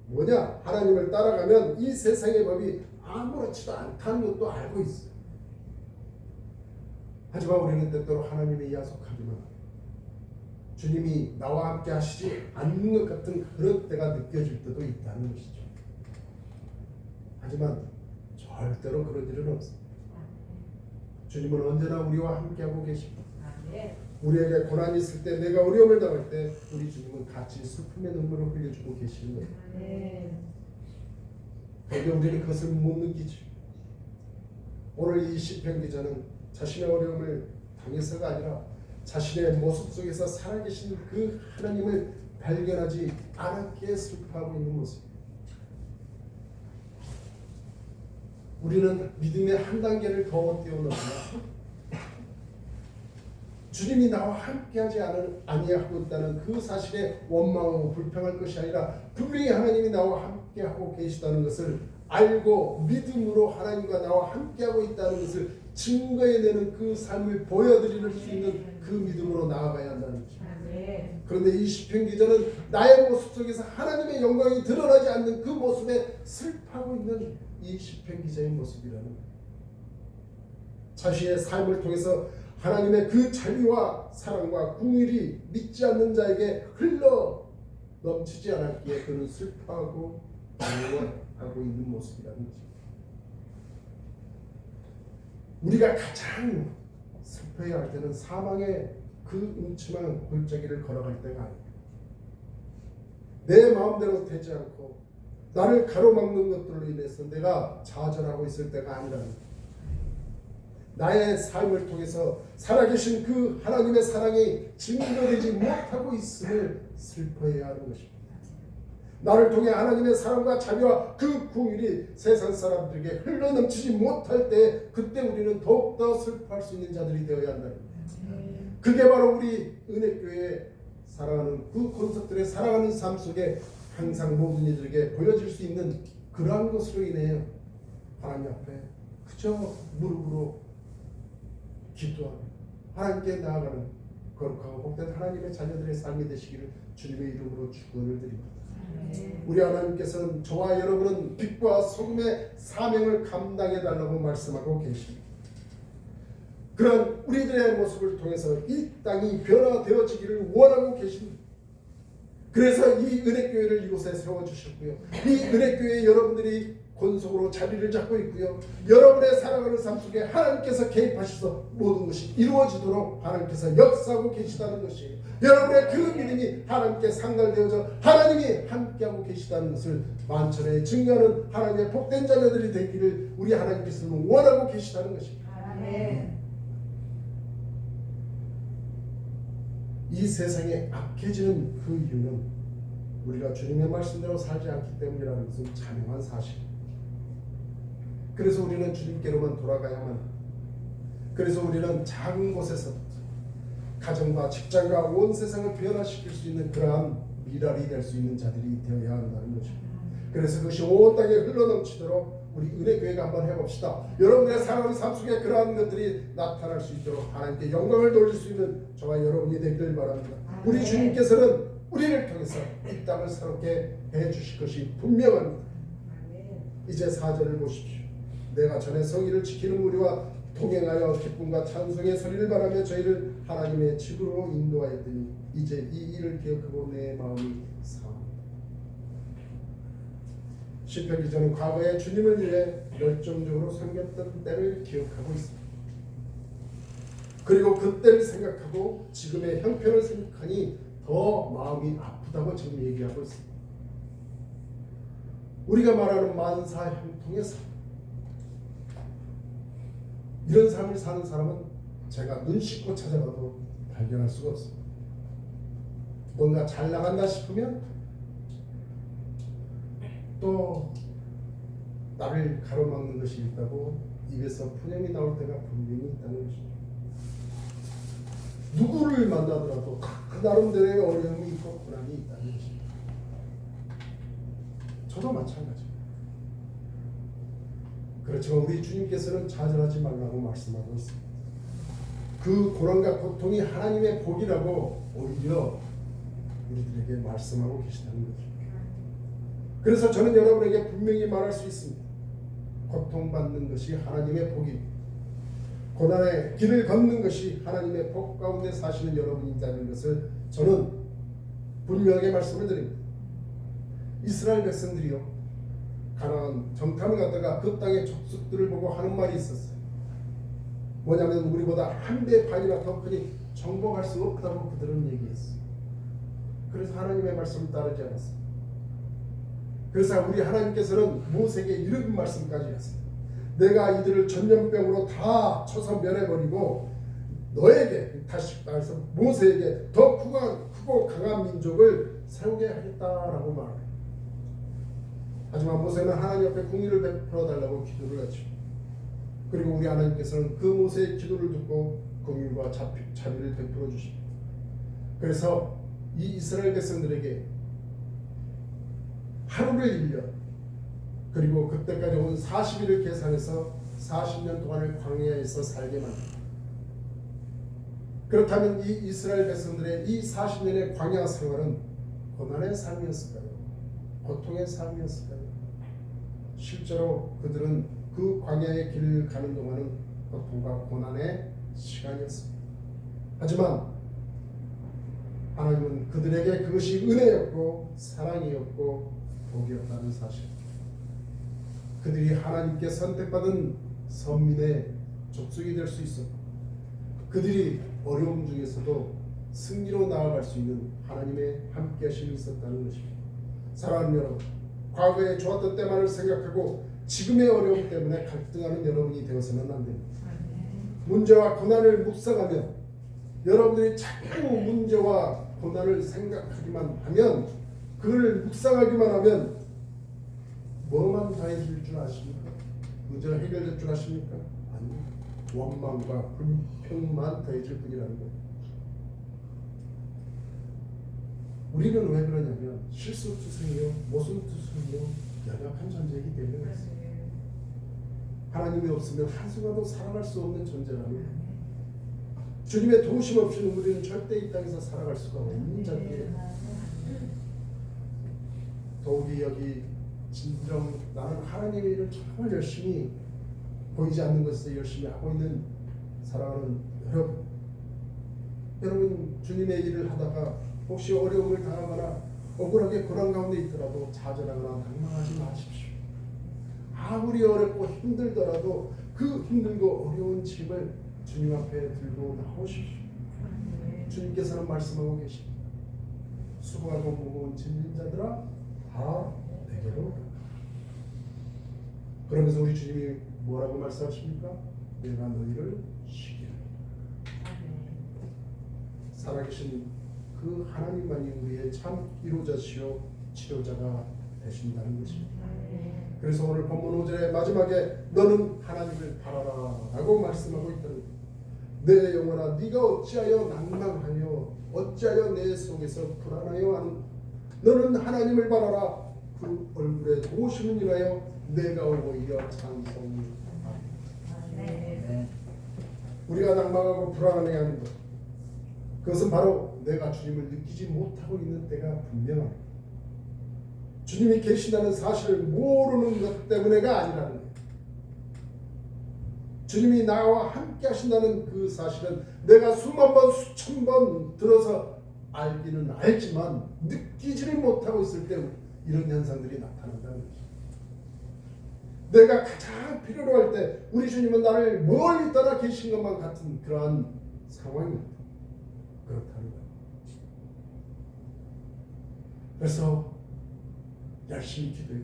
뭐냐? 하나님을 따라가면 이 세상의 법이 아무렇지도 않다는 것도 알고 있어요. 하지만 우리는 때때로 하나님의 야속하지만 주님이 나와 함께 하시지 않는 것 같은 그런 때가 느껴질 때도 있다는 것이죠. 하지만 절대로 그런 일은 없습니다. 주님은 언제나 우리와 함께하고 계십니다. 우리에게 고난이 있을 때, 내가 어려움을 당할 때 우리 주님은 같이 슬픔의 눈물을 흘려주고 계시는 거예요. 그런데 우리는 그것을 못 느끼죠. 오늘 이 시편 기자는 자신의 어려움을 당해서가 아니라 자신의 모습 속에서 살아계신 그 하나님을 발견하지 않았기에 슬퍼하고 있는 모습입니다. 우리는 믿음의 한 단계를 더 뛰어넘어 주님이 나와 함께하지 아니하고 있다는 그 사실에 원망하고 불평할 것이 아니라 분명히 하나님이 나와 함께하고 계시다는 것을 알고 믿음으로 하나님과 나와 함께하고 있다는 것을 증거해내는 그 삶을 보여드릴 수 있는 그 믿음으로 나아가야 한다는 것입니다. 그런데 이 시편 기자는 나의 모습 속에서 하나님의 영광이 드러나지 않는 그 모습에 슬퍼하고 있는 이 시편 기자의 모습이라는 거예요. 자신의 삶을 통해서 하나님의 그 자비와 사랑과 긍휼이 믿지 않는 자에게 흘러 넘치지 않았기에 그는 슬퍼하고 두려워하고 있는 모습이라는 거죠. 우리가 가장 슬퍼해야 할 때는 사망의 그 음침한 골짜기를 걸어갈 때가 아닙니다. 내 마음대로 되지 않고 나를 가로막는 것들로 인해서 내가 좌절하고 있을 때가 아니라는 거예요. 나의 삶을 통해서 살아계신 그 하나님의 사랑이 증거되지 못하고 있음을 슬퍼해야 하는 것입니다. 나를 통해 하나님의 사랑과 자비와 그 긍휼이 세상 사람들에게 흘러넘치지 못할 때 그때 우리는 더욱더 슬퍼할 수 있는 자들이 되어야 한다는 거예요. 그게 바로 우리 은혜교회에 살아가는 그 권속들의 살아가는 삶 속에 항상 모든 이들에게 보여질 수 있는 그러한 것으로 인해 하나님 앞에 그저 무릎으로 기도하며 하나님께 나아가는 거룩하고 복된 하나님의 자녀들의 삶이 되시기를 주님의 이름으로 축원을 드립니다. 우리 하나님께서는 저와 여러분은 빛과 소금의 사명을 감당해 달라고 말씀하고 계십니다. 그런 우리들의 모습을 통해서 이 땅이 변화되어지기를 원하고 계십니다. 그래서 이 은혜교회를 이곳에 세워주셨고요. 이 은혜교회에 여러분들이 권속으로 자리를 잡고 있고요. 여러분의 살아가는 삶 속에 하나님께서 개입하셔서 모든 것이 이루어지도록 하나님께서 역사하고 계시다는 것이에요. 여러분의 그 믿음이 하나님께 상달되어져 하나님이 함께하고 계시다는 것을 만천에 증거하는 하나님의 복된 자녀들이 되기를 우리 하나님께서는 원하고 계시다는 것입니다. 아멘. 이 세상에 악해지는 그 이유는 우리가 주님의 말씀대로 살지 않기 때문이라는 것은 자명한 사실입니다. 그래서 우리는 주님께로만 돌아가야만 합니다. 그래서 우리는 작은 곳에서부터 가정과 직장과 온 세상을 변화시킬 수 있는 그러한 미랄이 될 수 있는 자들이 되어야 한다는 것입니다. 그래서 그것이 온 땅에 흘러넘치도록 우리 은혜교회가 한번 해봅시다. 여러분의 살아가는 삶 속에 그러한 것들이 나타날 수 있도록 하나님께 영광을 돌릴 수 있는 저와 여러분이 되기를 바랍니다. 우리 주님께서는 우리를 통해서 이 땅을 새롭게 해주실 것이 분명합니다. 이제 4절을 보십시오. 내가 전에 성의를 지키는 무리와 동행하여 기쁨과 찬송의 소리를 바라며 저희를 하나님의 집으로 인도하였더니 이제 이 일을 기억하고 내 마음이 상합니다. 시편 기자는 과거에 주님을 위해 열정적으로 섬겼던 때를 기억하고 있습니다. 그리고 그때를 생각하고 지금의 형편을 생각하니 더 마음이 아프다고 지금 얘기하고 있습니다. 우리가 말하는 만사 형통의 삶, 이런 삶을 사는 사람은 제가 눈 씻고 찾아가도 발견할 수가 없습니다. 뭔가 잘 나간다 싶으면 또 나를 가로막는 것이 있다고 입에서 푸념이 나올 때가 분명히 있다는 것이죠. 누구를 만나더라도 다 그 나름대로의 어려움이 있고 고난이 있다는 것입니다. 저도 마찬가지입니다. 그렇지만 우리 주님께서는 좌절하지 말라고 말씀하고 있습니다. 그 고난과 고통이 하나님의 복이라고 오히려 우리들에게 말씀하고 계시다는 거죠. 그래서 저는 여러분에게 분명히 말할 수 있습니다. 고통받는 것이 하나님의 복입니다. 고난의 길을 걷는 것이 하나님의 복 가운데 사시는 여러분이라는 것을 저는 분명하게 말씀을 드립니다. 이스라엘 백성들이요, 가나안 정탐을 갔다가 그 땅의 족속들을 보고 하는 말이 있었어요. 뭐냐면 우리보다 한 배 반이나 더 크니 정복할 수 없다고 그들은 얘기했어요. 그래서 하나님의 말씀을 따르지 않았어요. 그래서 우리 하나님께서는 모세에게 이런 말씀까지 하셨어요. 내가 이들을 전염병으로 다 쳐서 멸해버리고 너에게 다시 따라서 모세에게 더 크고 강한 민족을 세우게 하겠다라고 말해요. 하지만 모세는 하나님 앞에 공의를 베풀어 달라고 기도를 하죠. 그리고 우리 하나님께서는 그 모세의 기도를 듣고 공의와 자비를 베풀어 주십니다. 그래서 이 이스라엘 백성들에게 하루를 1년 그리고 그때까지 온 40일을 계산해서 40년 동안을 광야에서 살게 만듭니다. 그렇다면 이 이스라엘 백성들의 이 40년의 광야 생활은 고난의 삶이었을까요? 고통의 삶이었을까요? 실제로 그들은 그 광야의 길을 가는 동안은 고통과 고난의 시간이었습니다. 하지만 하나님은 그들에게 그것이 은혜였고 사랑이었고 복이었다는 사실, 그들이 하나님께 선택받은 선민의 족속이 될 수 있었고 그들이 어려움 중에서도 승리로 나아갈 수 있는 하나님의 함께하심이 있었다는 것입니다. 사랑하는 여러분, 과거에 좋았던 때만을 생각하고 지금의 어려움 때문에 갈등하는 여러분이 되어서는 안 됩니다. 문제와 고난을 묵상하면 여러분들이 자꾸 문제와 고난을 생각하기만 하면, 그걸 묵상하기만 하면 뭐만 다해질 줄 아십니까? 문제가 해결될 줄 아십니까? 아니요. 원망과 불평만 더해질 뿐이라는 거예요. 우리는 왜 그러냐면 실수투성이요, 모순투성이요, 연약한 존재이기 때문에 그렇습니다. 하나님이 없으면 한순간도 살아갈 수 없는 존재라면, 주님의 도우심 없이는 우리는 절대 이 땅에서 살아갈 수가 없는 존재예요. 더욱이 여기 진정 나는 하나님의 일을 정말 열심히 보이지 않는 것에 열심히 하고 있는 사랑하는 여러분 주님의 일을 하다가 혹시 어려움을 당하거나 억울하게 고난 가운데 있더라도 좌절하거나 당황하지 마십시오. 아무리 어렵고 힘들더라도 그 힘들고 어려운 짐을 주님 앞에 들고 나오십시오. 주님께서는 말씀하고 계십니다. 수고하고 무거운 짐진 자들아 다 내게로. 그러면서 우리 주님이 뭐라고 말씀하십니까? 내가 너희를 쉬게 하리라. 살아계신 그 하나님만이 우리의 참 위로자시요 치료자가 되신다는 것입니다. 그래서 오늘 본문 5절의 마지막에 너는 하나님을 바라라 라고 말씀하고 있다는 거예요. 내 영혼아 네가 어찌하여 낭망하며 어찌하여 내 속에서 불안하여 하는, 너는 하나님을 바라라. 그 얼굴에 도우심을 인하여 내가 오히려 찬송하리라. 우리가 낭망하고 불안해하는 것, 그것은 바로 내가 주님을 느끼지 못하고 있는 때가 분명합니다. 주님이 계신다는 사실을 모르는 것 때문에가 아니라는 거예요. 주님이 나와 함께 하신다는 그 사실은 내가 수만 번 수천 번 들어서 알기는 알지만 느끼지를 못하고 있을 때 이런 현상들이 나타난다는 거죠. 내가 가장 필요로 할 때 우리 주님은 나를 멀리 떠나 계신 것만 같은 그러한 상황입니다. 그렇다는 거예요. 그래서 열심히 기도해요.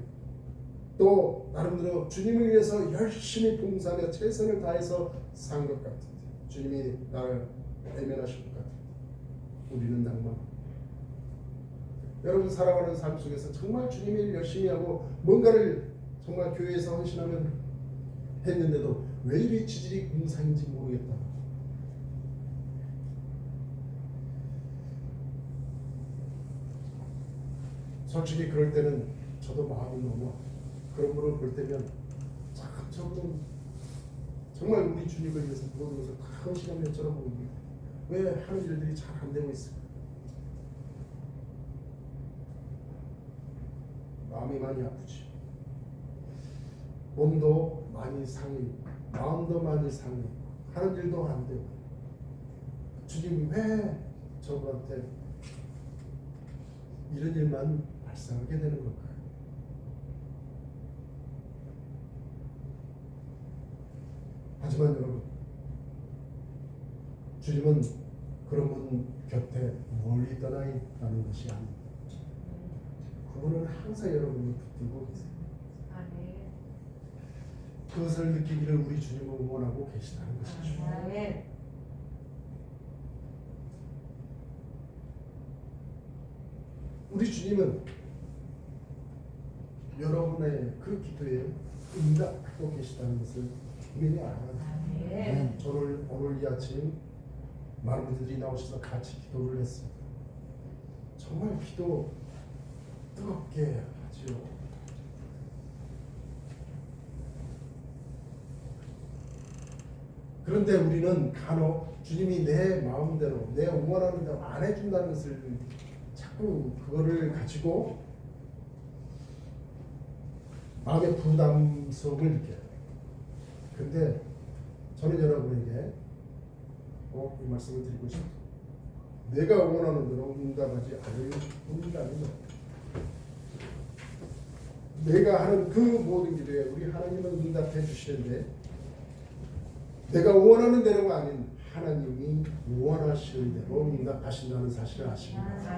또 나름대로 주님을 위해서 열심히 봉사하며 최선을 다해서 산 것 같은데 주님이 나를 외면하실 것 같은데 우리는 낭만. 여러분 살아가는 삶 속에서 정말 주님의 일 열심히 하고 뭔가를 정말 교회에서 헌신하면 했는데도 왜 이리 지질이 공상인지 모르겠다. 솔직히 그럴 때는 저도 마음이 너무 그런 분을 볼 때면 참 저분은 정말 우리 주님을 위해서 모든 것을 다 헌신하며 저러고 왜 하는 일들이 잘 안 되고 있을까? 마음이 많이 아프지. 몸도 많이 상해, 마음도 많이 상해, 하는 일도 안 되고 주님 왜 저분한테 이런 일만 발생하게 되는 걸까요? 하지만 여러분, 주님은 그런 분 곁에 멀리 떠나 있다는 것이 아닙니다. 그분은 항상 여러분을 붙들고 계세요. 그것을 느끼기를 우리 주님은 원하고 계시다는 것이죠. 우리 주님은 여러분의 그 기도에 응답하고 계시다는 것을 분명히 알아요. 오늘 이 아침 많은 분들이 나오셔서 같이 기도를 했어요. 정말 기도 뜨겁게 하지요. 그런데 우리는 간혹 주님이 내 마음대로 내 원하는 대로 안 해준다는 것을 자꾸 그거를 가지고 마음의 부담스러움을 느껴요. 그런데 저는 여러분에게 꼭 이 말씀을 드리고 싶어요. 내가 원하는 대로 응답하지 않을 뿐이 아니라 내가 하는 그 모든 기도에 우리 하나님은 응답해 주시는데 내가 원하는 대로가 아닌 하나님이 원하시는 대로 응답하신다는 사실을 아십니다.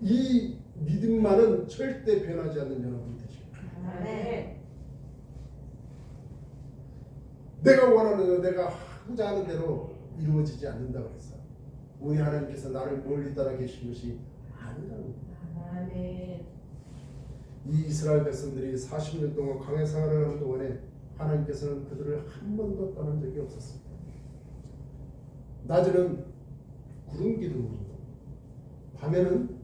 이 믿음만은 절대 변하지 않는 여러분이 되십니다. 내가 원하는 대로 내가 하고자 하는 대로 이루어지지 않는다고 했어. 우리 하나님께서 나를 멀리 따라 계신 것이 아니라는 거예요. 이 이스라엘 백성들이 40년 동안 광야 생활을 하는 동안에 하나님께서는 그들을 한 번도 떠난 적이 없었습니다. 낮에는 구름 기둥으로 밤에는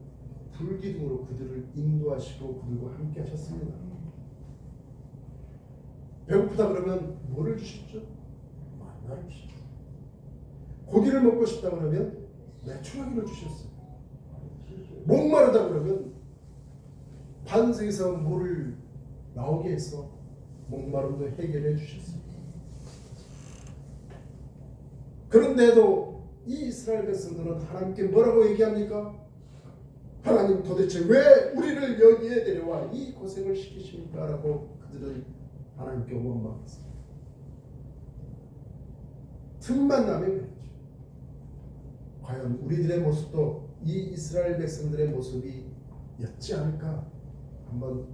불 기둥으로 그들을 인도하시고 그들과 함께 하셨습니다. 배고프다 그러면 뭐를 주셨죠? 만나를 주셨어요. 고기를 먹고 싶다 그러면 메추라기를 주셨어요. 목마르다 그러면 반석에서 물을 나오게 해서 목마름도 해결해 주셨습니다. 그런데도 이 이스라엘 백성들은 하나님께 뭐라고 얘기합니까? 하나님 도대체 왜 우리를 여기에 데려와 이 고생을 시키십니까? 라고 그들은 하나님께 원망했습니다. 틈만 나면 그렇죠. 과연 우리들의 모습도 이 이스라엘 백성들의 모습이었지 않을까? 한번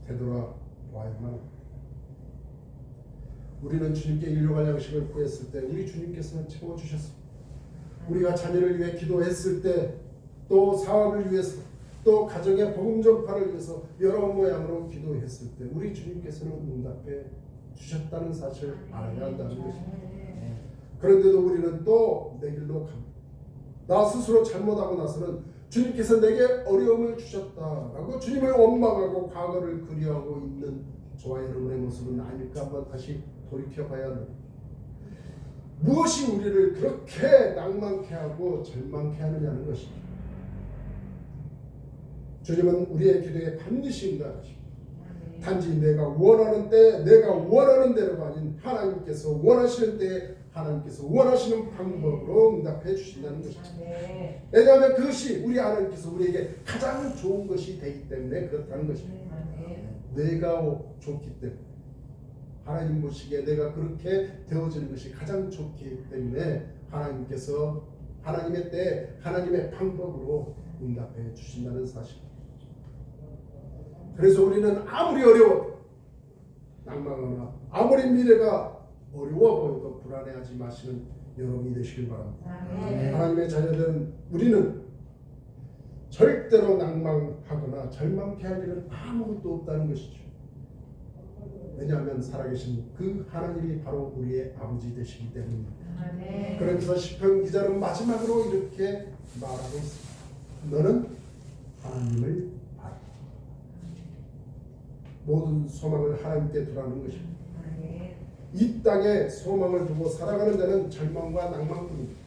되돌아봐야만 합니다. 우리는 주님께 일용할 양식을 구했을 때 우리 주님께서는 채워주셨습니다. 우리가 자녀를 위해 기도했을 때 또 사업을 위해서 또 가정의 복음 전파를 위해서 여러 모양으로 기도했을 때 우리 주님께서는 응답해 주셨다는 사실을 알아야 한다는 것입니다. 그런데도 우리는 또 내 길로 갑니다. 나 스스로 잘못하고 나서는 주님께서 내게 어려움을 주셨다라고 주님을 원망하고 과거를 그리워하고 있는 저와 여러분의 모습은 아닐까 한번 다시 돌이켜봐야 합니다. 무엇이 우리를 그렇게 낭만케 하고 절망케 하느냐는 것입니다. 주님은 우리의 기도에 반드시 응답하십니다. 단지 내가 원하는 때 내가 원하는 대로가 아닌 하나님께서 원하시는 때에 하나님께서 원하시는 방법으로 응답해 주신다는 것입니다. 왜냐하면 그것이 우리 하나님께서 우리에게 가장 좋은 것이 되기 때문에 그렇다는 것입니다. 내가 좋기 때문에 하나님 보시기에 내가 그렇게 되어지는 것이 가장 좋기 때문에 하나님께서 하나님의 때 하나님의 방법으로 응답해 주신다는 사실. 그래서 우리는 아무리 어려워 낭망하거나 아무리 미래가 어려워 보여도 불안해하지 마시는 여러분이 되시길 바랍니다. 하나님의 자녀들은 우리는 절대로 낭망하거나 절망케 할 일은 아무것도 없다는 것이죠. 왜냐하면 살아계신 그 하나님이 바로 우리의 아버지 되시기 때문입니다. 그러면서 시편 기자는 마지막으로 이렇게 말하고 있습니다. 너는 하나님을 바라. 모든 소망을 하나님께 두라는 것입니다. 이 땅에 소망을 두고 살아가는 자는 절망과 낭만뿐입니다.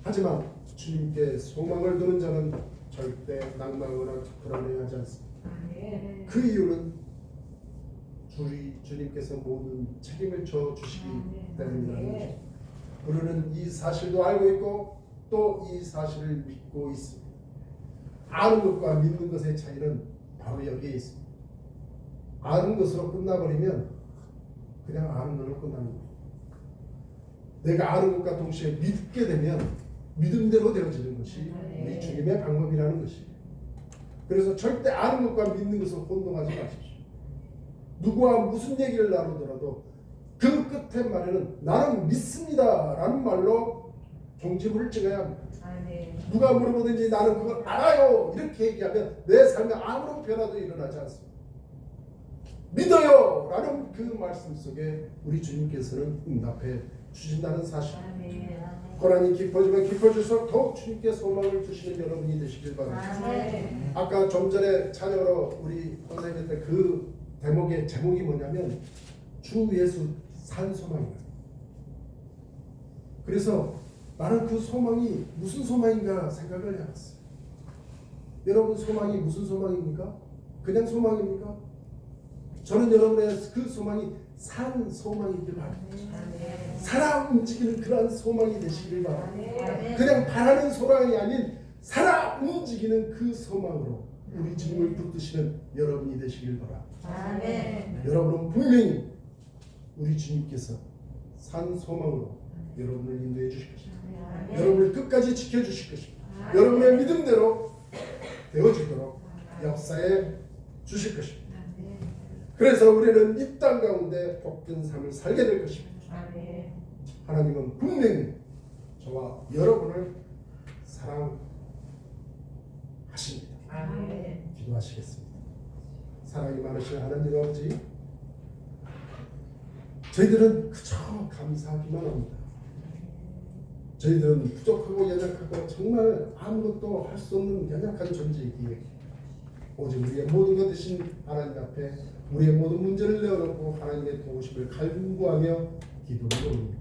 하지만 주님께 소망을 두는 자는 절대 낭망하거나 불안해하지 않습니다. 그 이유는 주님께서 모든 책임을 져 주시기 때문이라는 것입니다. 우리는 이 사실도 알고 있고 또 이 사실을 믿고 있습니다. 아는 것과 믿는 것의 차이는 바로 여기에 있습니다. 아는 것으로 끝나버리면 그냥 아는 것으로 끝나는 거예요. 내가 아는 것과 동시에 믿게 되면 믿음대로 되어지는 것이 우리 주님의 방법이라는 것이에요. 그래서 절대 아는 것과 믿는 것을 혼동하지 마십시오. 누구와 무슨 얘기를 나누더라도 그 끝에 말에는 나는 믿습니다 라는 말로 종지부를 찍어야 합니다. 누가 물어보든지 나는 그걸 알아요 이렇게 얘기하면 내 삶에 아무런 변화도 일어나지 않습니다. 믿어요 라는 그 말씀 속에 우리 주님께서는 응답해 주신다는 사실. 고난이 깊어지면 깊어질수록 더욱 주님께 소망을 주시는 여러분이 되시길 바랍니다. 아까 좀 전에 찬양으로 우리 선생님한테 그 대목의 제목이 뭐냐면 주 예수 산 소망이다. 그래서 나는 그 소망이 무슨 소망인가 생각을 해봤어요. 여러분 소망이 무슨 소망입니까? 그냥 소망입니까? 저는 여러분의 그 소망이 산 소망이길 바랍니다. 살아 움직이는 그러한 소망이 되시길 바랍니다. 그냥 바라는 소망이 아닌 살아 움직이는 그 소망으로 우리 주님을 붙드시는 여러분이 되시길 바랍니다. 여러분은 분명히 우리 주님께서 산 소망으로 여러분을 인도해 주실 것입니다. 여러분을 끝까지 지켜주실 것입니다. 여러분의 믿음대로 되어지도록 역사해 주실 것입니다. 그래서 우리는 이 땅 가운데 복된 삶을 살게 될 것입니다. 하나님은 분명히 저와 여러분을 사랑하십니다. 기도하시겠습니다. 사랑이 많으신 하나님 아버지, 저희들은 그저 감사하기만 합니다. 저희들은 부족하고 연약하고 정말 아무것도 할 수 없는 연약한 존재이기에 오직 우리의 모든 것 되신 하나님 앞에 우리의 모든 문제를 내어놓고 하나님의 도우심을 간구하며 기도를 올립니다.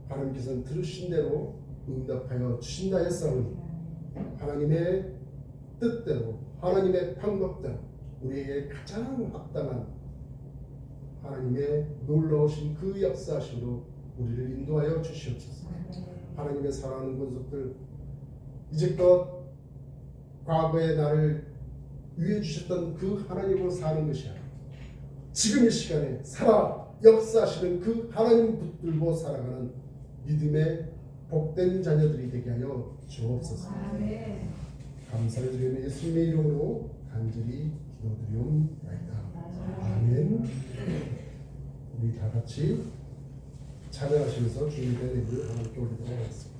하나님께서는 들으신 대로 응답하여 주신다 했사오니 하나님의 뜻대로 하나님의 방법대로 우리에게 가장 합당한 하나님의 놀라우신 그 역사하심으로 우리를 인도하여 주시옵소서. 하나님의 사랑하는 권속들, 이제껏 과거의 나를 위해 주셨던 그 하나님으로 사는 것이 아니라 지금 이 시간에 살아 역사하시는 그 하나님 붙들고 살아가는 믿음의 복된 자녀들이 되게 하여 주옵소서. 감사를 드리며 예수님의 이름으로 간절히 기도드리옵나이다. 아멘. 우리 다 같이 찬양하시면서 주님의 이름을 함께 올리도록 하겠습니다.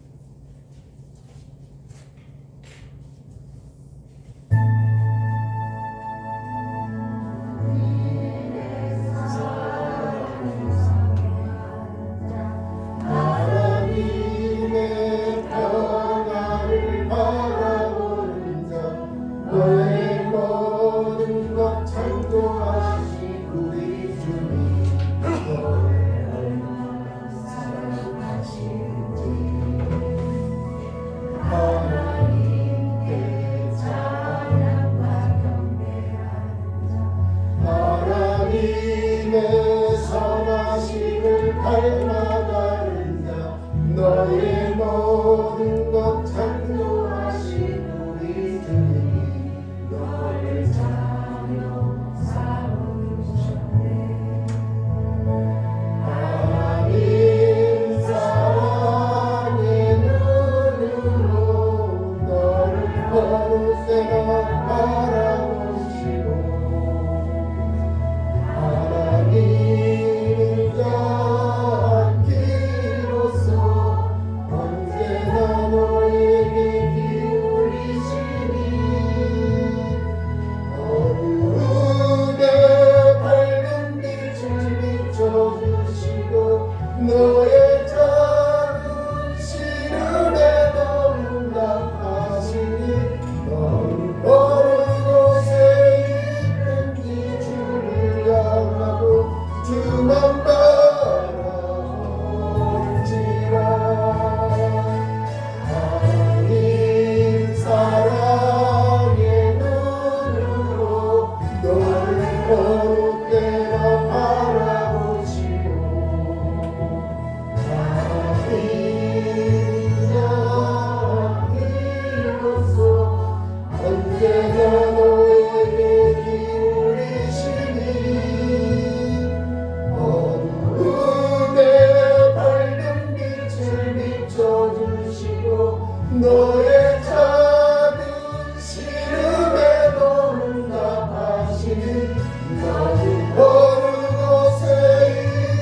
너의 작은 시름에도 응답하시는 너는 어느 곳에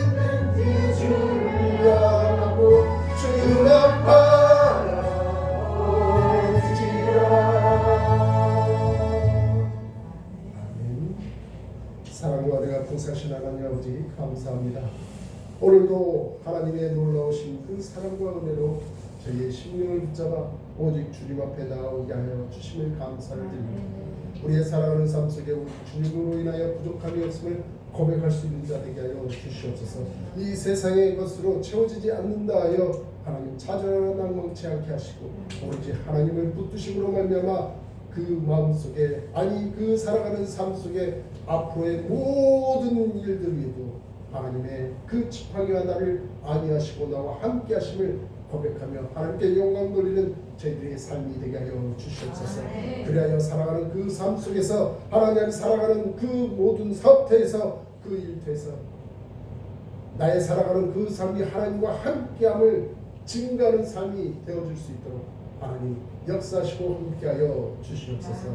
있는지 주를 알고 주만 바라보지라. 아멘. 사랑과 내가 풍사신 하나님 아버지 감사합니다. 오늘도 하나님의 놀라우신 그 사랑과 은혜로 저희의 심령을 붙잡아 오직 주님 앞에 나오게 하여 주심을 감사를 드립니다. 우리의 살아가는 삶 속에 우리 주님으로 인하여 부족함이 없음을 고백할 수 있는 자 되게 하여 주시옵소서. 이 세상의 것으로 채워지지 않는다 하여 하나님 찾아 낭망치 않게 하시고 오로지 하나님을 붙드심으로 말미암아 그 마음속에 아니 그 살아가는 삶 속에 앞으로의 모든 일들 위에도 하나님의 그 지팡이와 나를 안위하시고 나와 함께 하심을 고백하며 하나님께 영광 돌리는 저희들의 삶이 되게 하여 주시옵소서. 그리하여 살아가는 그 삶 속에서 하나님 살아가는 그 모든 사태에서 그 일터에서 나의 살아가는 그 삶이 하나님과 함께함을 증가하는 삶이 되어줄 수 있도록 하나님 역사하시고 함께하여 주시옵소서.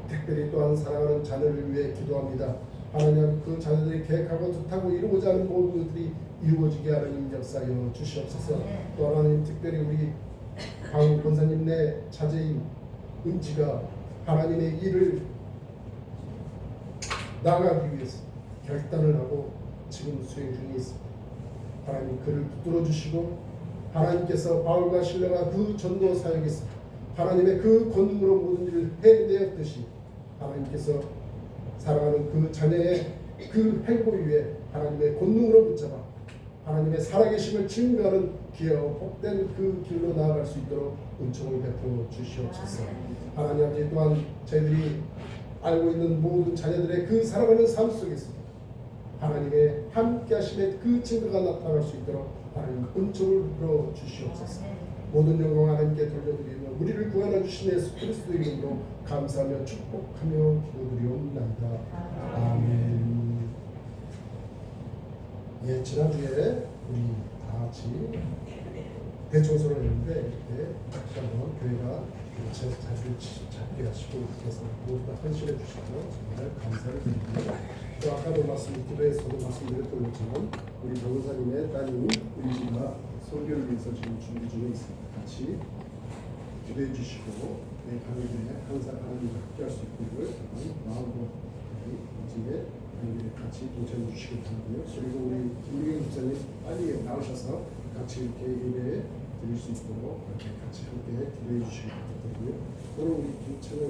특별히 또한 사랑하는 자녀를 위해 기도합니다. 하나님 그 자녀들이 계획하고 뜻하고 이루고자 하는 모든 것들이 이루어지게 하나님 역사하여 주시옵소서. 또 하나님 특별히 우리 강 권사님 내 자제인 은지가 하나님의 일을 나가기 위해서 결단을 하고 지금 수행 중에 있습니다. 하나님 그를 붙들어 주시고 하나님께서 바울과 실레가 그 전도 사역에서 하나님의 그 권능으로 모든 일을 해내었듯이 하나님께서 사랑하는 그 자녀의 그 행보 위에 하나님의 권능으로 붙잡아 하나님의 살아계심을 증거하는 귀하고 복된 그 길로 나아갈 수 있도록 은총을 베풀어 주시옵소서. 하나님 아버지 또한 저희들이 알고 있는 모든 자녀들의 그 살아가는 삶 속에서 하나님의 함께 하심의 그 증거가 나타날 수 있도록 하나님 은총을 베풀어 주시옵소서. 모든 영광 하나님께 돌려드리며 우리를 구원해 주신 예수 그리스도 이름으로 감사하며 축복하며 기도드리옵나이다. 아멘. 예, 지난주에 우리 다 같이 대청소를 했는데 이렇게 다시 한번 교회가 자리를 잡게 하시고 그래서 모두 다 헌신해 주시고 정말 감사를 드립니다. 또 아까도 기도에서도 말씀드렸던 것처럼 우리 변호사님의 따님 우리 집가 설교를 위해서 지금 준비 중에 있습니다. 같이 기도해 주시고 내 가정에 항상 하나님과 함께 할 수 있기를 마음으로 우리 집에 같이 동참해 주시기 바라고요. 그리고 우리 김민경 목사님 빨리 나오셔서 같이 이렇게 예배 드릴 수 있도록 이렇게 같이 함께 기도해 주시기 바라고요. 오늘 우리 김찬영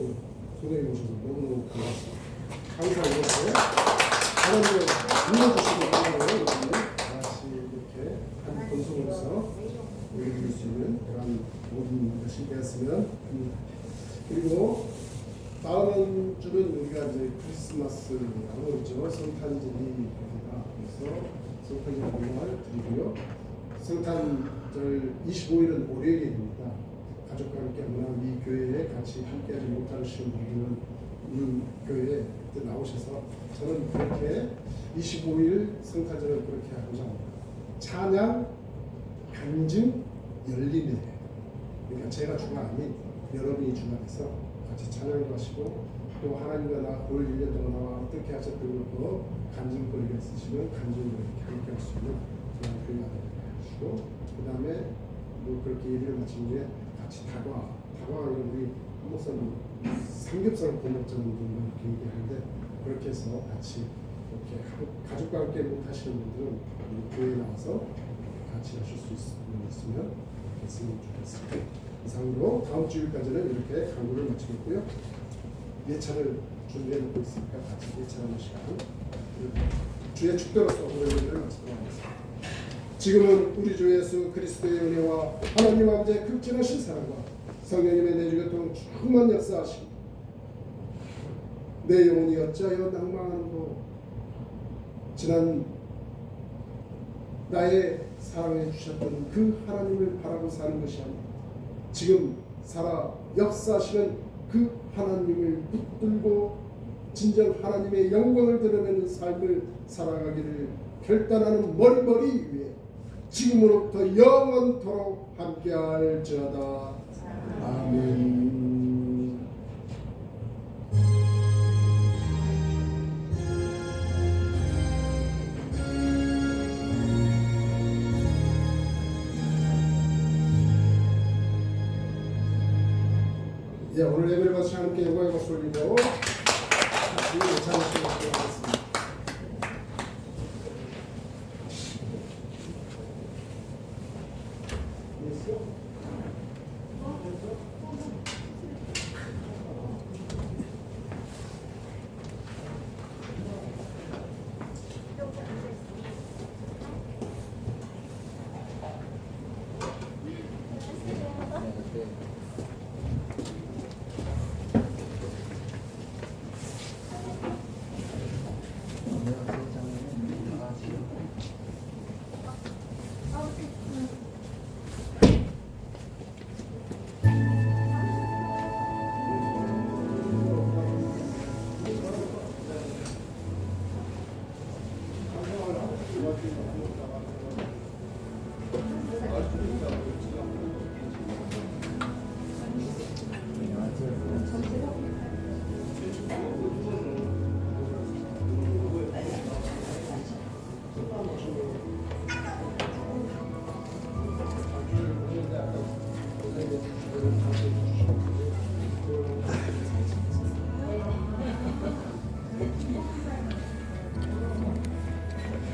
소장님 오셔서 너무너무 고맙습니다. 항상 이렇게 하나님을 불러주시기 바라고요. 다시 이렇게 한 본성으로서 보여드릴 수 있는 그런 모든 것이 되었으면 합니다. 그리고 다음 주는 우리가 이제 크리스마스라고 있죠. 성탄절이 여기가 그래서 성탄절 드리고요. 성탄절 25일은 월요일입니다. 가족과 함께 우리 교회에 같이 함께하지 못하시는 분들은 우리 교회에 그때 나오셔서 저는 그렇게 25일 성탄절을 그렇게 하고자 합니다. 찬양, 간증, 열림에 그러니까 제가 주가 아닌 여러분이 주가 돼서 같이 찬양도 하시고 또 하나님과 나 올 1년 동안 나와 어떻게 하셨던 것도 간증거리가 있으시면 간증을 이렇게 함께 할 수 있는 그런 교회가 되시고 그 다음에 뭐 그렇게 예배를 마친 후에 같이 다과는 우리 목사님 삼겹살 고목장 분들 이렇게 얘기하는데 그렇게 해서 같이 이렇게 가족과 함께 못 하시는 분들은 우리 교회에 나와서 같이 하실 수 있으면 했으면 좋겠습니다. 이상으로 다음 주일까지는 이렇게 강구를 마치고 있고요. 예찬을 준비해 놓고 있으니까 같이 예찬하는 시간 주의 축도로서 오늘 예배를 마치도록 하겠습니다. 지금은 우리 주 예수 그리스도의 은혜와 하나님 아버지의 극진하신 사랑과 성령님의 내주 교통 충만 역사하시고 내 영혼이 어찌하여 낭망하는고 지난 나의 사랑해 주셨던 그 하나님을 바라고 사는 것이 아니라 지금 살아 역사하시는 그 하나님을 붙들고 진정 하나님의 영광을 드러내는 삶을 살아가기를 결단하는 머리머리 위에 지금으로부터 영원토록 함께할지어다. 아멘. 예, 오늘 예배를 마치 함께 영광의 박수 올리고 다시 예찬을 시작하도록 하겠습니다.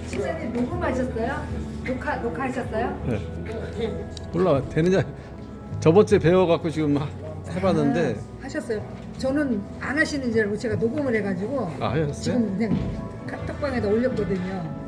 집사님 녹음하셨어요? 녹화하셨어요? 네. 몰라 되느냐. 저번 주에 배워갖고 지금 해봤는데 하셨어요. 저는 안 하시는 줄 알고 제가 녹음을 해가지고 하셨어요? 지금 그냥 카톡방에다 올렸거든요.